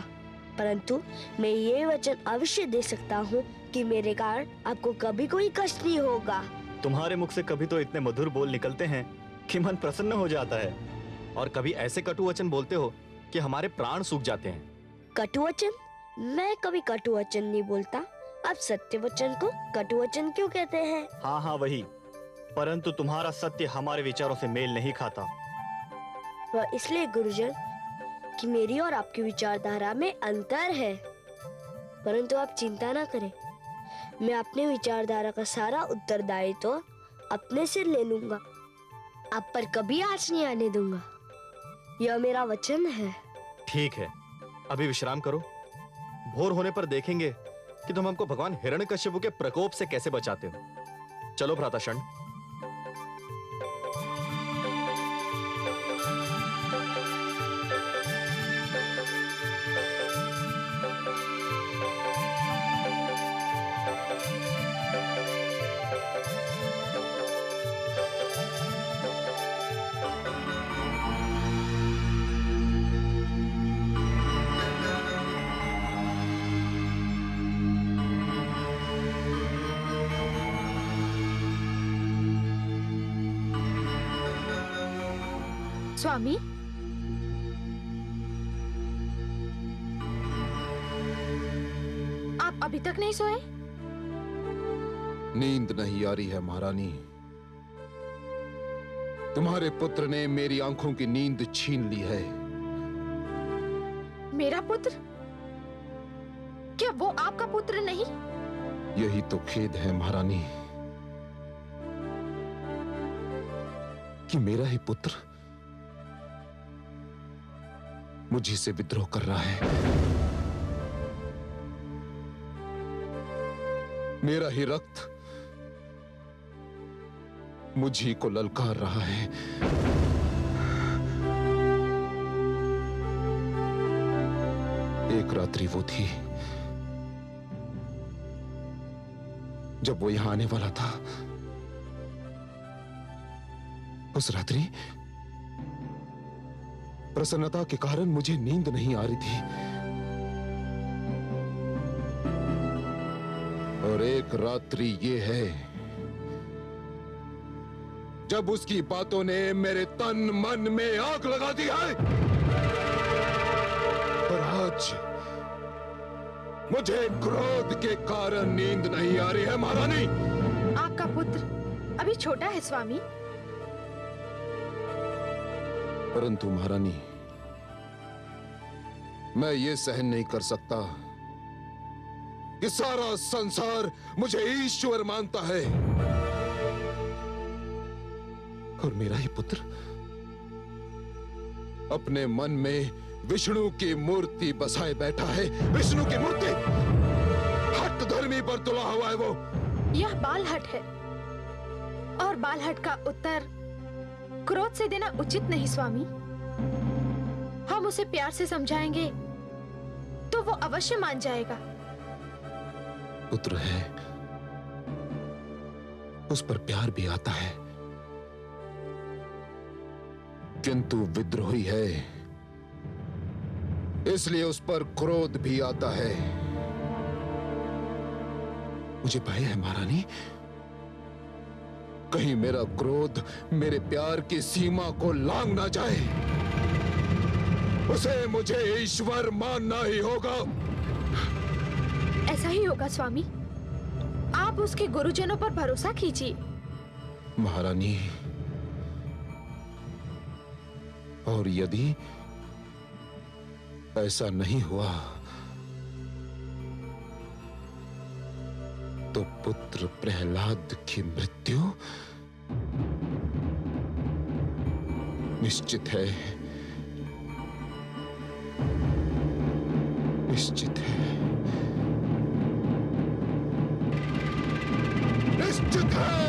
परंतु मैं ये वचन अवश्य दे सकता हूँ कि मेरे कारण आपको कभी कोई कष्ट नहीं होगा। तुम्हारे मुख से कभी तो इतने मधुर बोल निकलते हैं कि मन प्रसन्न हो जाता है, और कभी ऐसे कटु वचन बोलते हो कि हमारे प्राण सूख जाते हैं। कटु वचन? मैं कभी कटु वचन नहीं बोलता। अब सत्य वचन को कटु वचन क्यों कहते हैं? हाँ हाँ वही, परंतु तुम्हारा सत्य हमारे विचारों से मेल नहीं खाता। वह इसलिए गुरुजन कि मेरी और आपकी विचारधारा में अंतर है। परंतु आप चिंता ना करें, मैं अपने विचारधारा का सारा उत्तरदायित्व तो अपने सिर ले लूंगा। आप पर कभी आँच नहीं आने दूंगा, यह मेरा वचन है। ठीक है, अभी विश्राम करो। भोर होने पर देखेंगे कि तुम हमको भगवान हिरण्यकश्यप के प्रकोप से कैसे बचाते हो। चलो भ्राताशंड। स्वामी, आप अभी तक नहीं सोए? नींद नहीं आ रही है महारानी। तुम्हारे पुत्र ने मेरी आंखों की नींद छीन ली है। मेरा पुत्र? क्या वो आपका पुत्र नहीं? यही तो खेद है महारानी कि मेरा ही पुत्र मुझी से विद्रोह कर रहा है। मेरा ही रक्त मुझी को ललकार रहा है। एक रात्रि वो थी जब वो यहां आने वाला था। उस रात्रि प्रसन्नता के कारण मुझे नींद नहीं आ रही थी, और एक रात्रि ये है जब उसकी बातों ने मेरे तन मन में आग लगा दी है। और आज मुझे क्रोध के कारण नींद नहीं आ रही है महारानी। आपका पुत्र अभी छोटा है स्वामी। परंतु महारानी, मैं ये सहन नहीं कर सकता कि सारा संसार मुझे ईश्वर मानता है और मेरा ही पुत्र अपने मन में विष्णु की मूर्ति बसाए बैठा है। विष्णु की मूर्ति हठ धर्मी पर तुला हुआ है वो। यह बालहट है, और बालहट का उत्तर क्रोध से देना उचित नहीं स्वामी। हम उसे प्यार से समझाएंगे तो वो अवश्य मान जाएगा। पुत्र है, उस पर प्यार भी आता है, किंतु विद्रोही है, इसलिए उस पर क्रोध भी आता है। मुझे भय है महारानी, कहीं मेरा क्रोध मेरे प्यार की सीमा को लांघ ना जाए। उसे मुझे ईश्वर मानना ही होगा। ऐसा ही होगा स्वामी, आप उसके गुरुजनों पर भरोसा कीजिए। महारानी, और यदि ऐसा नहीं हुआ तो पुत्र प्रहलाद की मृत्यु निश्चित है, निश्चित है, निश्चित है।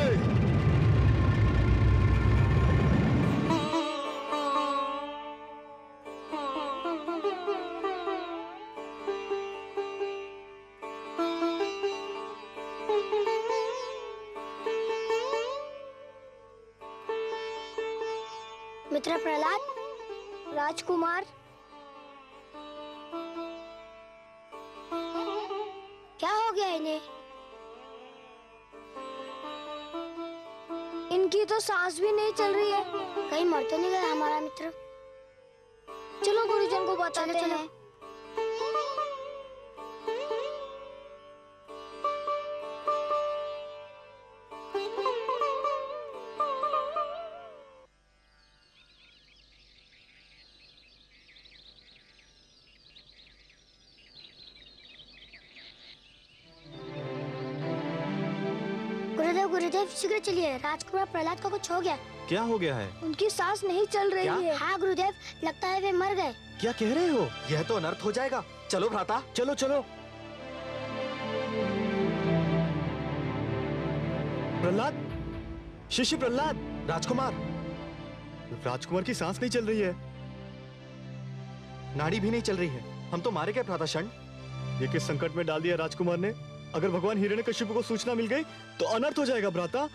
मित्र प्रहलाद, राजकुमार, क्या हो गया इन्हें? इनकी तो सांस भी नहीं चल रही है। कहीं मर तो नहीं गया हमारा मित्र? चलो गुरुजन को बताते चलो। हैं। गुरुदेव, गुरुदेव शीघ्र चलिए, राजकुमार प्रहलाद को कुछ हो गया। क्या हो गया है? उनकी सांस नहीं चल रही क्या? है। हाँ गुरुदेव, लगता है वे मर गए। क्या कह रहे हो? यह तो अनर्थ हो जाएगा। चलो भ्राता, चलो चलो। प्रहलाद, शिष्य प्रहलाद, राजकुमार। राजकुमार की सांस नहीं चल रही है, नाड़ी भी नहीं चल रही है। हम तो मारे गए भ्राता षण। ये किस संकट में डाल दिया राजकुमार ने? अगर भगवान हिरण्यकशिपु को सूचना मिल गई तो अनर्थ हो जाएगा भ्राता।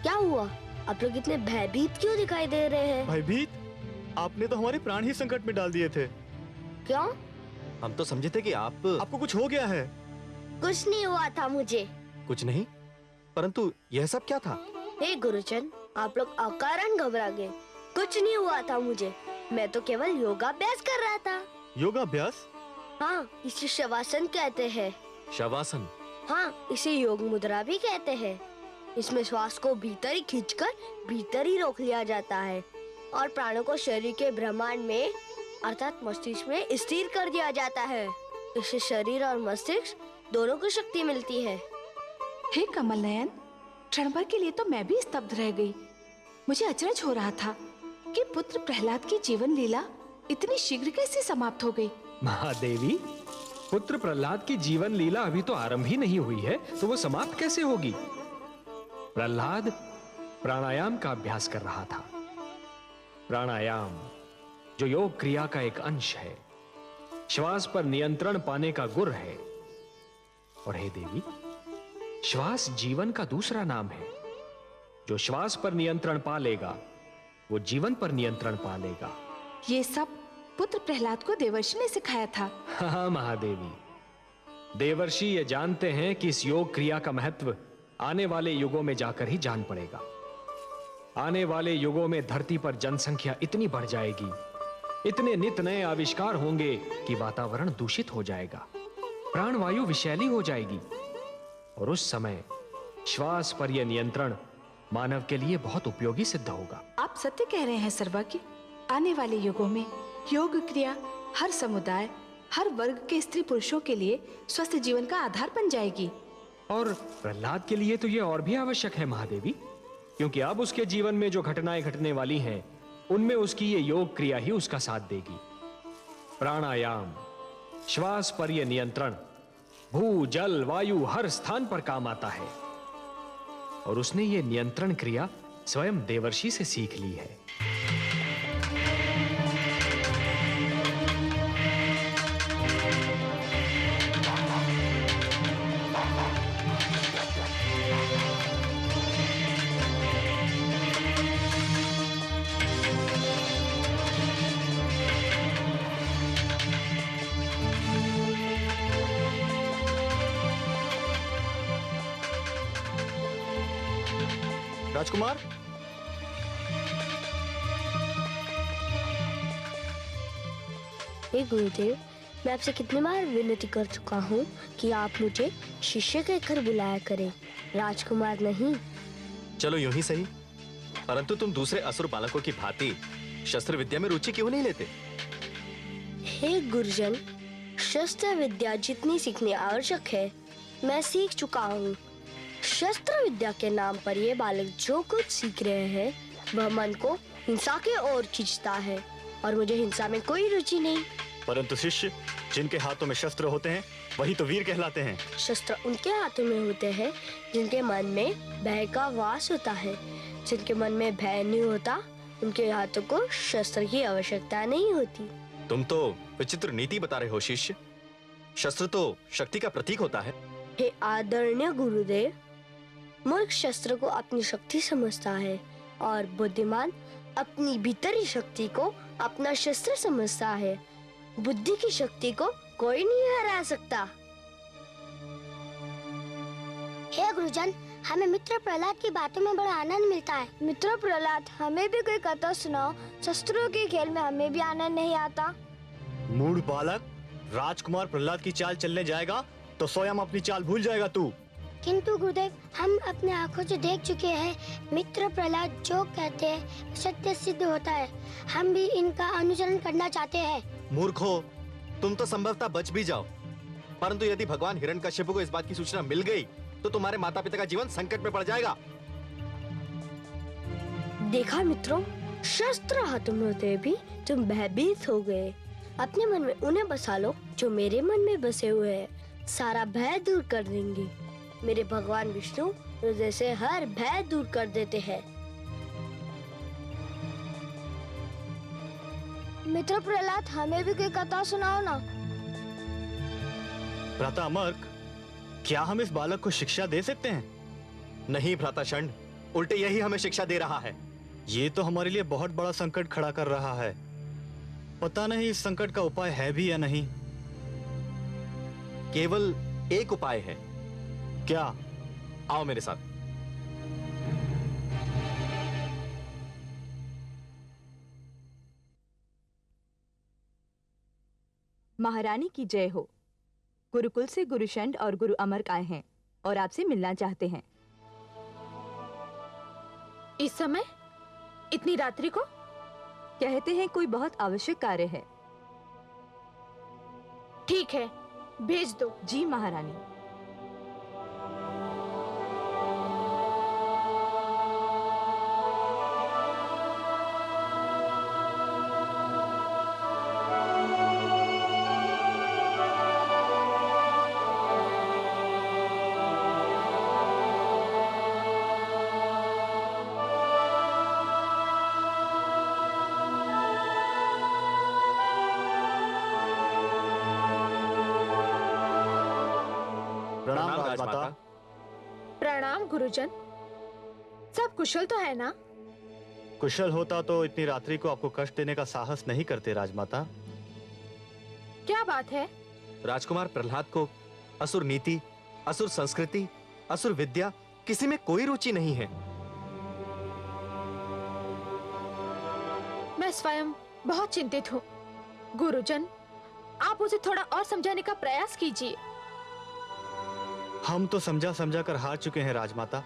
क्या हुआ? आप लोग इतने भयभीत क्यों दिखाई दे रहे हैं? भयभीत? आपने तो हमारे प्राण ही संकट में डाल दिए थे। क्यों? हम तो समझे थे कि आपको कुछ हो गया है। कुछ नहीं हुआ था मुझे। कुछ नहीं, परंतु यह सब क्या था? हे गुरुजन, आप लोग अकारण घबरा गए। कुछ नहीं हुआ था मुझे, मैं तो केवल योगाभ्यास कर रहा था। योगाभ्यास? हाँ, इसे शवासन कहते हैं। शवासन? हाँ, इसे योग मुद्रा भी कहते हैं। इसमें श्वास को भीतर ही खींचकर भीतर ही रोक लिया जाता है और प्राणों को शरीर के ब्रह्मांड में अर्थात मस्तिष्क में स्थिर कर दिया जाता है। इससे शरीर और मस्तिष्क दोनों को शक्ति मिलती है। हे कमल नयन, क्षण भर के लिए तो मैं भी स्तब्ध रह गई। मुझे अचरज हो रहा था कि पुत्र प्रहलाद की जीवन लीला इतनी शीघ्र कैसे समाप्त हो गई। महादेवी, पुत्र प्रहलाद की जीवन लीला अभी तो आरंभ ही नहीं हुई है, तो वो समाप्त कैसे होगी? प्रहलाद प्राणायाम का अभ्यास कर रहा था। प्राणायाम जो योग क्रिया का एक अंश है, श्वास पर नियंत्रण पाने का गुर है। और हे देवी, श्वास जीवन का दूसरा नाम है। जो श्वास पर नियंत्रण पा लेगा वो जीवन पर नियंत्रण पा लेगा। ये सब पुत्र प्रहलाद को देवर्षि ने सिखाया था। हाँ महादेवी, देवर्षि ये जानते हैं कि इस योग क्रिया का महत्व आने वाले युगों में जाकर ही जान पड़ेगा। आने वाले युगों में धरती पर जनसंख्या इतनी बढ़ जाएगी, इतने नित नए आविष्कार होंगे कि वातावरण दूषित हो जाएगा, प्राणवायु विषैली हो जाएगी। और उस समय श्वास पर यह नियंत्रण मानव के लिए बहुत उपयोगी सिद्ध होगा। आप सत्य कह रहे हैं सर्वज्ञ। आने वाले युगों में योग क्रिया हर समुदाय, हर वर्ग के स्त्री पुरुषों के लिए स्वस्थ जीवन का आधार बन जाएगी। और प्रहलाद के लिए तो यह और भी आवश्यक है महादेवी, क्योंकि अब उसके जीवन में जो घटनाएं घटने वाली हैं, उनमें उसकी ये योग क्रिया ही उसका साथ देगी। प्राणायाम, श्वास पर यह नियंत्रण भू जल वायु हर स्थान पर काम आता है, और उसने ये नियंत्रण क्रिया स्वयं देवर्षि से सीख ली है। राजकुमार, हे गुरुदेव, मैं आपसे कितनी बार विनती कर चुका हूँ कि आप मुझे शिष्य कहकर बुलाया करें, राजकुमार नहीं। चलो यूं ही सही, परंतु तुम दूसरे असुर बालकों की भांति शस्त्र विद्या में रुचि क्यों नहीं लेते? हे गुरुजन, शस्त्र विद्या जितनी सीखनी आवश्यक है मैं सीख चुका हूँ। शस्त्र विद्या के नाम पर ये बालक जो कुछ सीख रहे हैं वह मन को हिंसा की ओर खींचता है, और मुझे हिंसा में कोई रुचि नहीं। परंतु शिष्य जिनके हाथों में शस्त्र होते हैं वही तो वीर कहलाते हैं। शस्त्र उनके हाथों में होते हैं जिनके मन में भय का वास होता है। जिनके मन में भय नहीं होता उनके हाथों को शस्त्र की आवश्यकता नहीं होती। तुम तो विचित्र नीति बता रहे हो शिष्य। शस्त्र तो शक्ति का प्रतीक होता है। हे आदरणीय गुरुदेव, मूर्ख शस्त्र को अपनी शक्ति समझता है और बुद्धिमान अपनी भीतरी शक्ति को अपना शस्त्र समझता है। बुद्धि की शक्ति को कोई नहीं हरा सकता। हे गुरुजन, हमें मित्र प्रहलाद की बातों में बड़ा आनंद मिलता है। मित्र प्रहलाद, हमें भी कोई कथा सुनाओ। शस्त्रों के खेल में हमें भी आनंद नहीं आता। मूढ़ बालक, राजकुमार प्रहलाद की चाल चलने जाएगा तो स्वयं अपनी चाल भूल जाएगा तू। किंतु गुरुदेव, हम अपने आंखों से देख चुके हैं, मित्र प्रहलाद जो कहते हैं सत्य सिद्ध होता है। हम भी इनका अनुसरण करना चाहते हैं। मूर्खो, तुम तो संभवतः बच भी जाओ, परंतु यदि भगवान हिरण्यकश्यप को इस बात की सूचना मिल गई तो तुम्हारे माता पिता का जीवन संकट में पड़ जाएगा। देखा मित्रों, शस्त्र हाथों में होते भी तुम भयभीत हो गए। अपने मन में उन्हें बसा लो जो मेरे मन में बसे हुए हैं। सारा भय दूर कर देंगे। मेरे भगवान विष्णु हृदय से हर भय दूर कर देते हैं। मित्र प्रहलाद, हमें भी कोई कथा सुनाओ ना। भ्राता अमर्क, क्या हम इस बालक को शिक्षा दे सकते हैं? नहीं भ्राता षंड, उल्टे यही हमें शिक्षा दे रहा है। ये तो हमारे लिए बहुत बड़ा संकट खड़ा कर रहा है। पता नहीं इस संकट का उपाय है भी या नहीं। केवल एक उपाय है। क्या? आओ मेरे साथ। महारानी की जय हो। गुरुकुल से गुरु षंड और गुरु अमर्क आए हैं और आपसे मिलना चाहते हैं। इस समय? इतनी रात्रि को? कहते हैं कोई बहुत आवश्यक कार्य है। ठीक है, भेज दो। जी महारानी। प्रणाम राजमाता। प्रणाम गुरुजन। सब कुशल तो है ना? कुशल होता तो इतनी रात्रि को आपको कष्ट देने का साहस नहीं करते राजमाता। क्या बात है? राजकुमार प्रहलाद को असुर नीति, असुर संस्कृति, असुर विद्या किसी में कोई रुचि नहीं है। मैं स्वयं बहुत चिंतित हूँ। गुरुजन, आप उसे थोड़ा और समझाने का प्रयास कीजिए। हम तो समझा समझा कर हार चुके हैं राजमाता,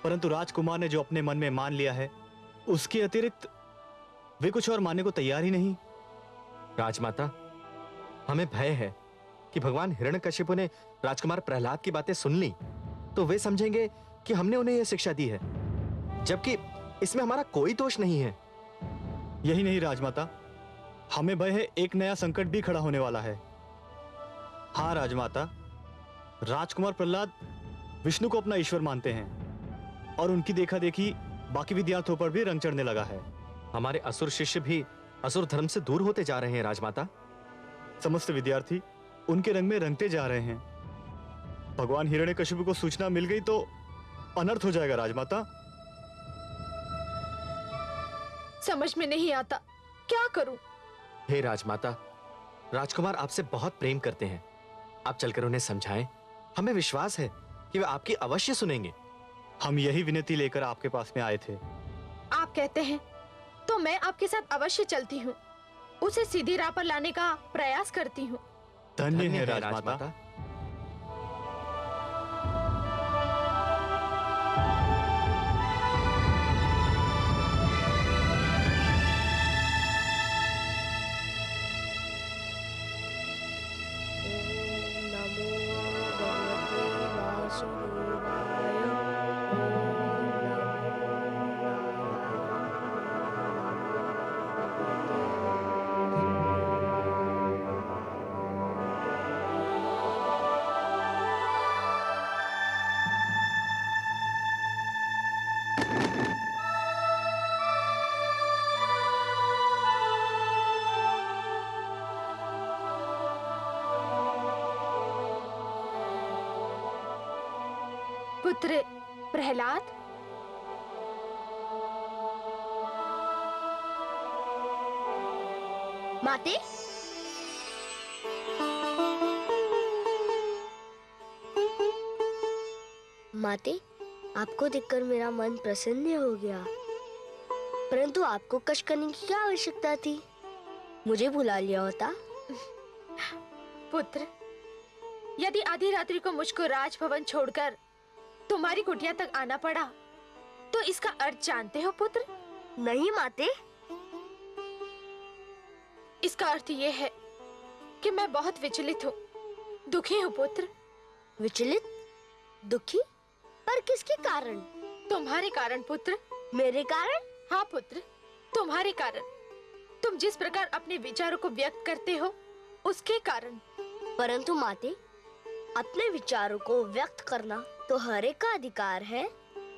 परंतु राजकुमार ने जो अपने मन में मान लिया है उसके अतिरिक्त वे कुछ और मानने को तैयार ही नहीं। राजमाता, हमें भय है कि भगवान हिरण्यकश्यप ने राजकुमार प्रहलाद की बातें सुन ली तो वे समझेंगे कि हमने उन्हें यह शिक्षा दी है, जबकि इसमें हमारा कोई दोष नहीं है। यही नहीं राजमाता, हमें भय है एक नया संकट भी खड़ा होने वाला है। हाँ राजमाता, राजकुमार प्रहलाद विष्णु को अपना ईश्वर मानते हैं और उनकी देखा देखी बाकी विद्यार्थियों पर भी रंग चढ़ने लगा है। हमारे असुर शिष्य भी असुर धर्म से दूर होते जा रहे हैं राजमाता। समस्त विद्यार्थी उनके रंग में रंगते जा रहे हैं। भगवान हिरण्यकश्यप को सूचना मिल गई तो अनर्थ हो जाएगा राजमाता। समझ में नहीं आता, क्या करूं? हे राजमाता, राजकुमार आपसे बहुत प्रेम करते हैं। आप चलकर उन्हें समझाएं। हमें विश्वास है कि वे आपकी अवश्य सुनेंगे। हम यही विनती लेकर आपके पास में आए थे। आप कहते हैं तो मैं आपके साथ अवश्य चलती हूँ। उसे सीधी राह पर लाने का प्रयास करती हूँ। धन्य है राजमाता। नमो भगवते वासुदेवाय। पुत्र प्रहलाद, माते, माते, आपको देखकर मेरा मन प्रसन्न हो गया। परंतु आपको कष्ट करने की क्या आवश्यकता थी? मुझे बुला लिया होता। पुत्र, यदि आधी रात्रि को मुझको राजभवन छोड़कर तुम्हारी कुटिया तक आना पड़ा तो इसका अर्थ जानते हो पुत्र? नहीं माते। इसका अर्थ ये है कि मैं बहुत विचलित हूँ, दुखी हूँ पुत्र। विचलित? दुखी? पर किसके कारण? तुम्हारे कारण पुत्र। मेरे कारण? हाँ पुत्र, तुम्हारे कारण। तुम जिस प्रकार अपने विचारों को व्यक्त करते हो उसके कारण। परंतु माते, अपने विचारों को व्यक्त करना तो हर एक का अधिकार है।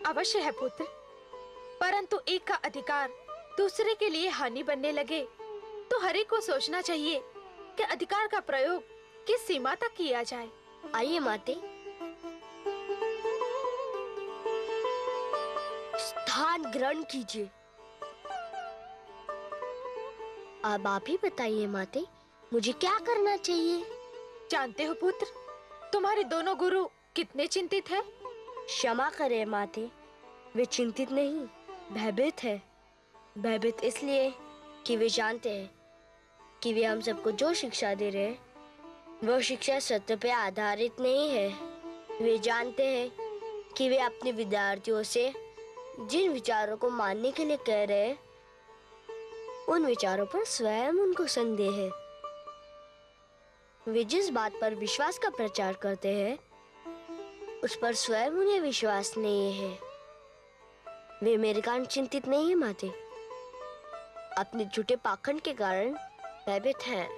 अवश्य है पुत्र, परंतु एक का अधिकार दूसरे के लिए हानि बनने लगे तो हर एक को सोचना चाहिए कि अधिकार का प्रयोग किस सीमा तक किया जाए। आइए माते, स्थान ग्रहण कीजिए। अब आप ही बताइए माते, मुझे क्या करना चाहिए? जानते हो पुत्र, तुम्हारे दोनों गुरु कितने चिंतित हैं? क्षमा करें माते, वे चिंतित नहीं, भयभीत है। भयभीत इसलिए कि वे जानते हैं कि वे हम सबको जो शिक्षा दे रहे हैं वो शिक्षा सत्य पे आधारित नहीं है। वे जानते हैं कि वे अपने विद्यार्थियों से जिन विचारों को मानने के लिए कह रहे हैं उन विचारों पर स्वयं उनको संदेह है। वे जिस बात पर विश्वास का प्रचार करते हैं उस पर स्वयं उन्हें विश्वास नहीं है। वे मेरे कारण चिंतित नहीं है माते, अपने झूठे पाखंड के कारण भयभीत हैं।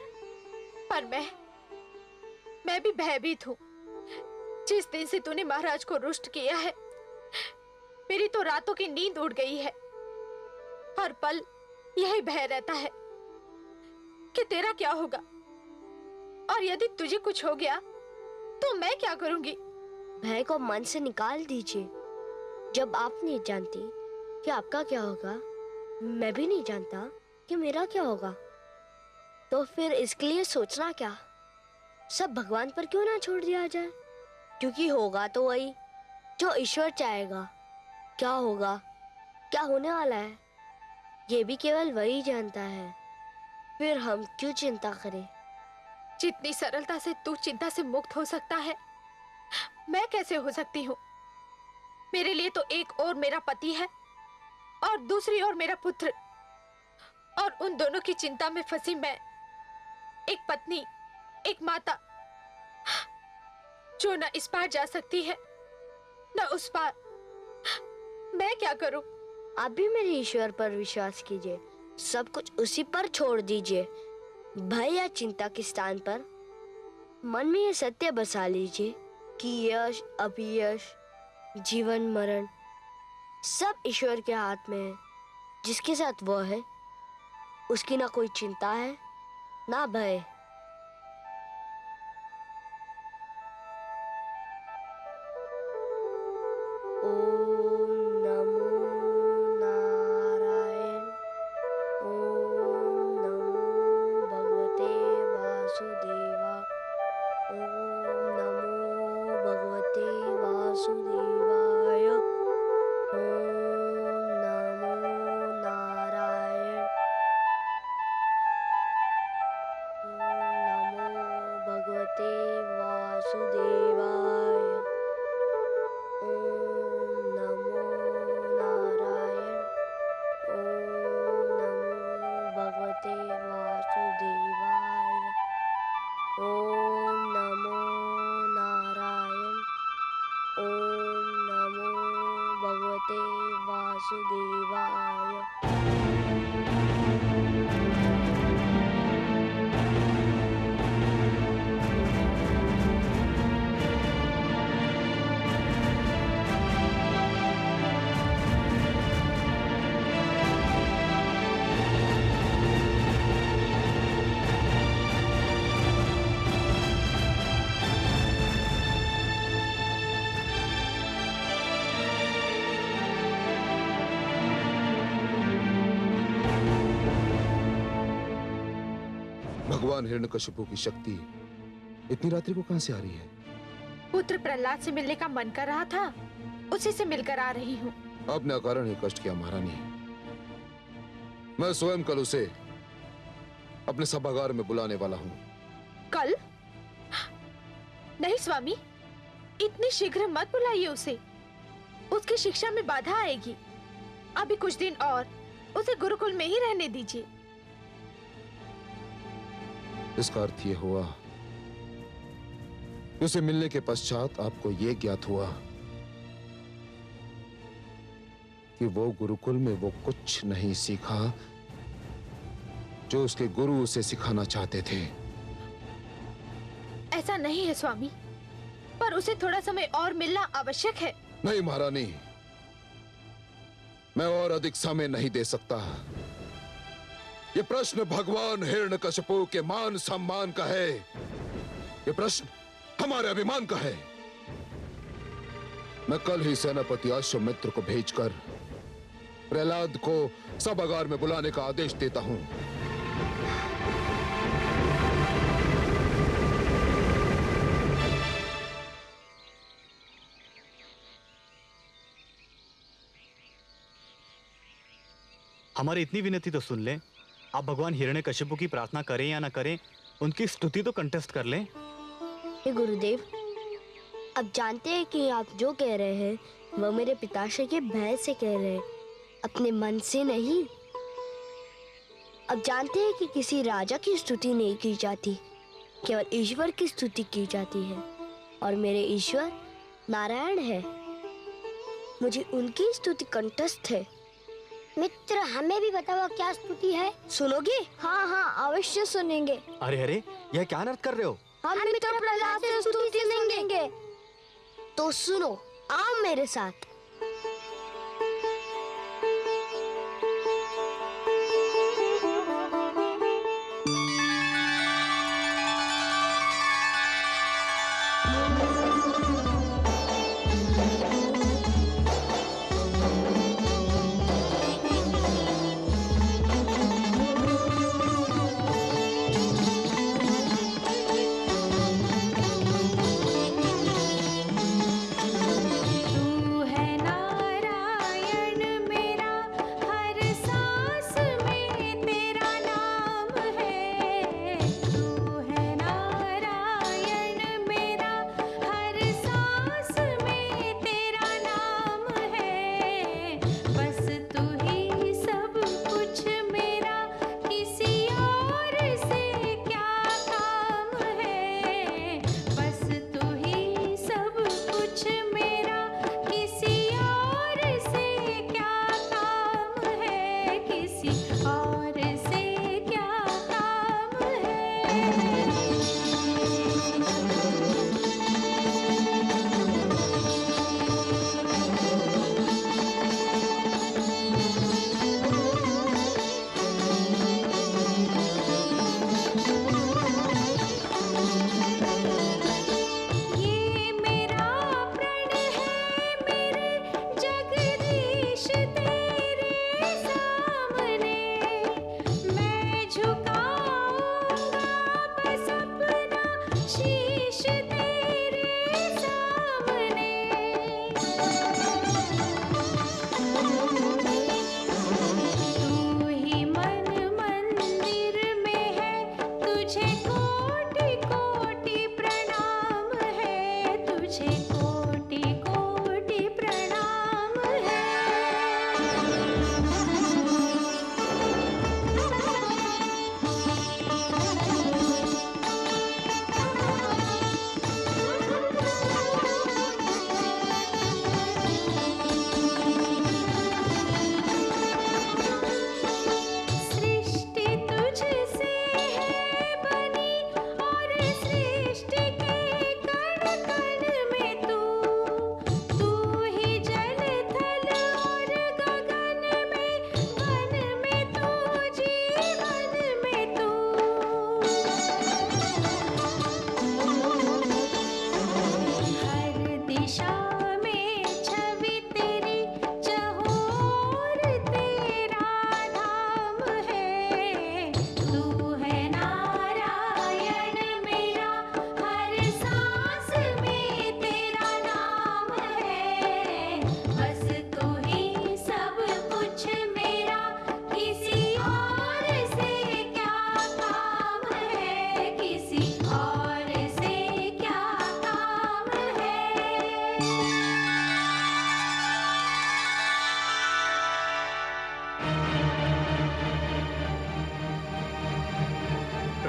पर मैं भी भयभीत हूँ। जिस दिन से तूने महाराज को रुष्ट किया है मेरी तो रातों की नींद उड़ गई है। हर पल यही भय रहता है कि तेरा क्या होगा, और यदि तुझे कुछ हो गया तो मैं क्या करूंगी? भय को मन से निकाल दीजिए। जब आप नहीं जानती कि आपका क्या होगा, मैं भी नहीं जानता कि मेरा क्या होगा, तो फिर इसके लिए सोचना क्या? सब भगवान पर क्यों ना छोड़ दिया जाए? क्योंकि होगा तो वही जो ईश्वर चाहेगा। क्या होगा, क्या होने वाला है, ये भी केवल वही जानता है। फिर हम क्यों चिंता करें? जितनी सरलता से तू चिंता से मुक्त हो सकता है, मैं कैसे हो सकती हूँ? मेरे लिए तो एक और मेरा पति है और दूसरी ओर मेरा पुत्र, और उन दोनों की चिंता में फंसी मैं, एक पत्नी, एक माता, जो न इस पार जा सकती है न उस पार। मैं क्या करूं? आप भी मेरे ईश्वर पर विश्वास कीजिए, सब कुछ उसी पर छोड़ दीजिए। भय या चिंता के स्थान पर मन में ये सत्य बसा लीजिए कि यश अपयश, जीवन मरण सब ईश्वर के हाथ में है। जिसके साथ वो है उसकी ना कोई चिंता है ना भय। ओम नमो नारायण। ओम नमो भगवते वासुदेवा। ओम नमो भगवते वासुदेवाय। ओम नमो नारायण। भगवते वासुदेवाय। ओम नमो नारायण। ओम नमो भगवते वासुदेवाय। ओम नमो नारायण। ओम नमो भगवते वासुदेवाय। भगवान हिरण्यकशिपु की शक्ति इतनी रात्रि को कहां से आ रही है? पुत्र प्रहलाद से मिलने का मन कर रहा था, उसी से मिलकर आ रही हूँ। आपने अकारण ही कष्ट किया महारानी। मैं स्वयं कल उसे अपने सभागार में बुलाने वाला हूँ। कल? नहीं स्वामी, इतनी शीघ्र मत बुलाइए उसे। उसकी शिक्षा में बाधा आएगी। अभी कुछ दिन और उसे गुरुकुल में ही रहने दीजिए। इसका अर्थ यह हुआ कि उसे मिलने के पश्चात आपको यह ज्ञात हुआ कि वो गुरुकुल में वो कुछ नहीं सीखा जो उसके गुरु उसे सिखाना चाहते थे। ऐसा नहीं है स्वामी, पर उसे थोड़ा समय और मिलना आवश्यक है। नहीं महारानी, मैं और अधिक समय नहीं दे सकता। ये प्रश्न भगवान हिरण्यकशिपु के मान सम्मान का है। ये प्रश्न हमारे अभिमान का है। मैं कल ही सेनापति अश्वमित्र को भेजकर प्रहलाद को सभागार में बुलाने का आदेश देता हूं। हमारी इतनी विनती तो सुन लें। आप भगवान हिरण्यकशिपु की प्रार्थना करें या ना करें, उनकी स्तुति तो कंटेस्ट कर लें। हे गुरुदेव, अब जानते हैं कि आप जो कह रहे हैं वह मेरे पिताश्री के भय से कह रहे हैं, अपने मन से नहीं। अब जानते हैं कि किसी राजा की स्तुति नहीं की जाती, केवल ईश्वर की स्तुति की जाती है, और मेरे ईश्वर नारायण है। मुझे उनकी स्तुति कंठस्थ है। मित्र, हमें भी बताओ क्या स्तुति है। सुनोगे? हाँ हाँ, अवश्य सुनेंगे। अरे अरे, यह क्या अनर्थ कर रहे हो? हम मित्र प्रहलाद से स्तुति सुनेंगे। तो सुनो, आओ मेरे साथ।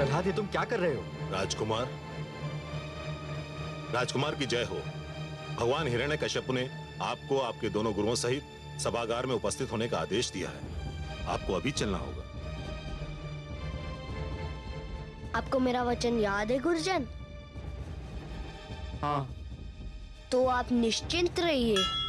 प्रहलाद, ये तुम क्या कर रहे हो? राजकुमार, राजकुमार की जय हो। भगवान हिरण्यकश्यप ने आपको आपके दोनों गुरुओं सहित सभागार में उपस्थित होने का आदेश दिया है। आपको अभी चलना होगा। आपको मेरा वचन याद है गुरुजन? हाँ। तो आप निश्चिंत रहिए।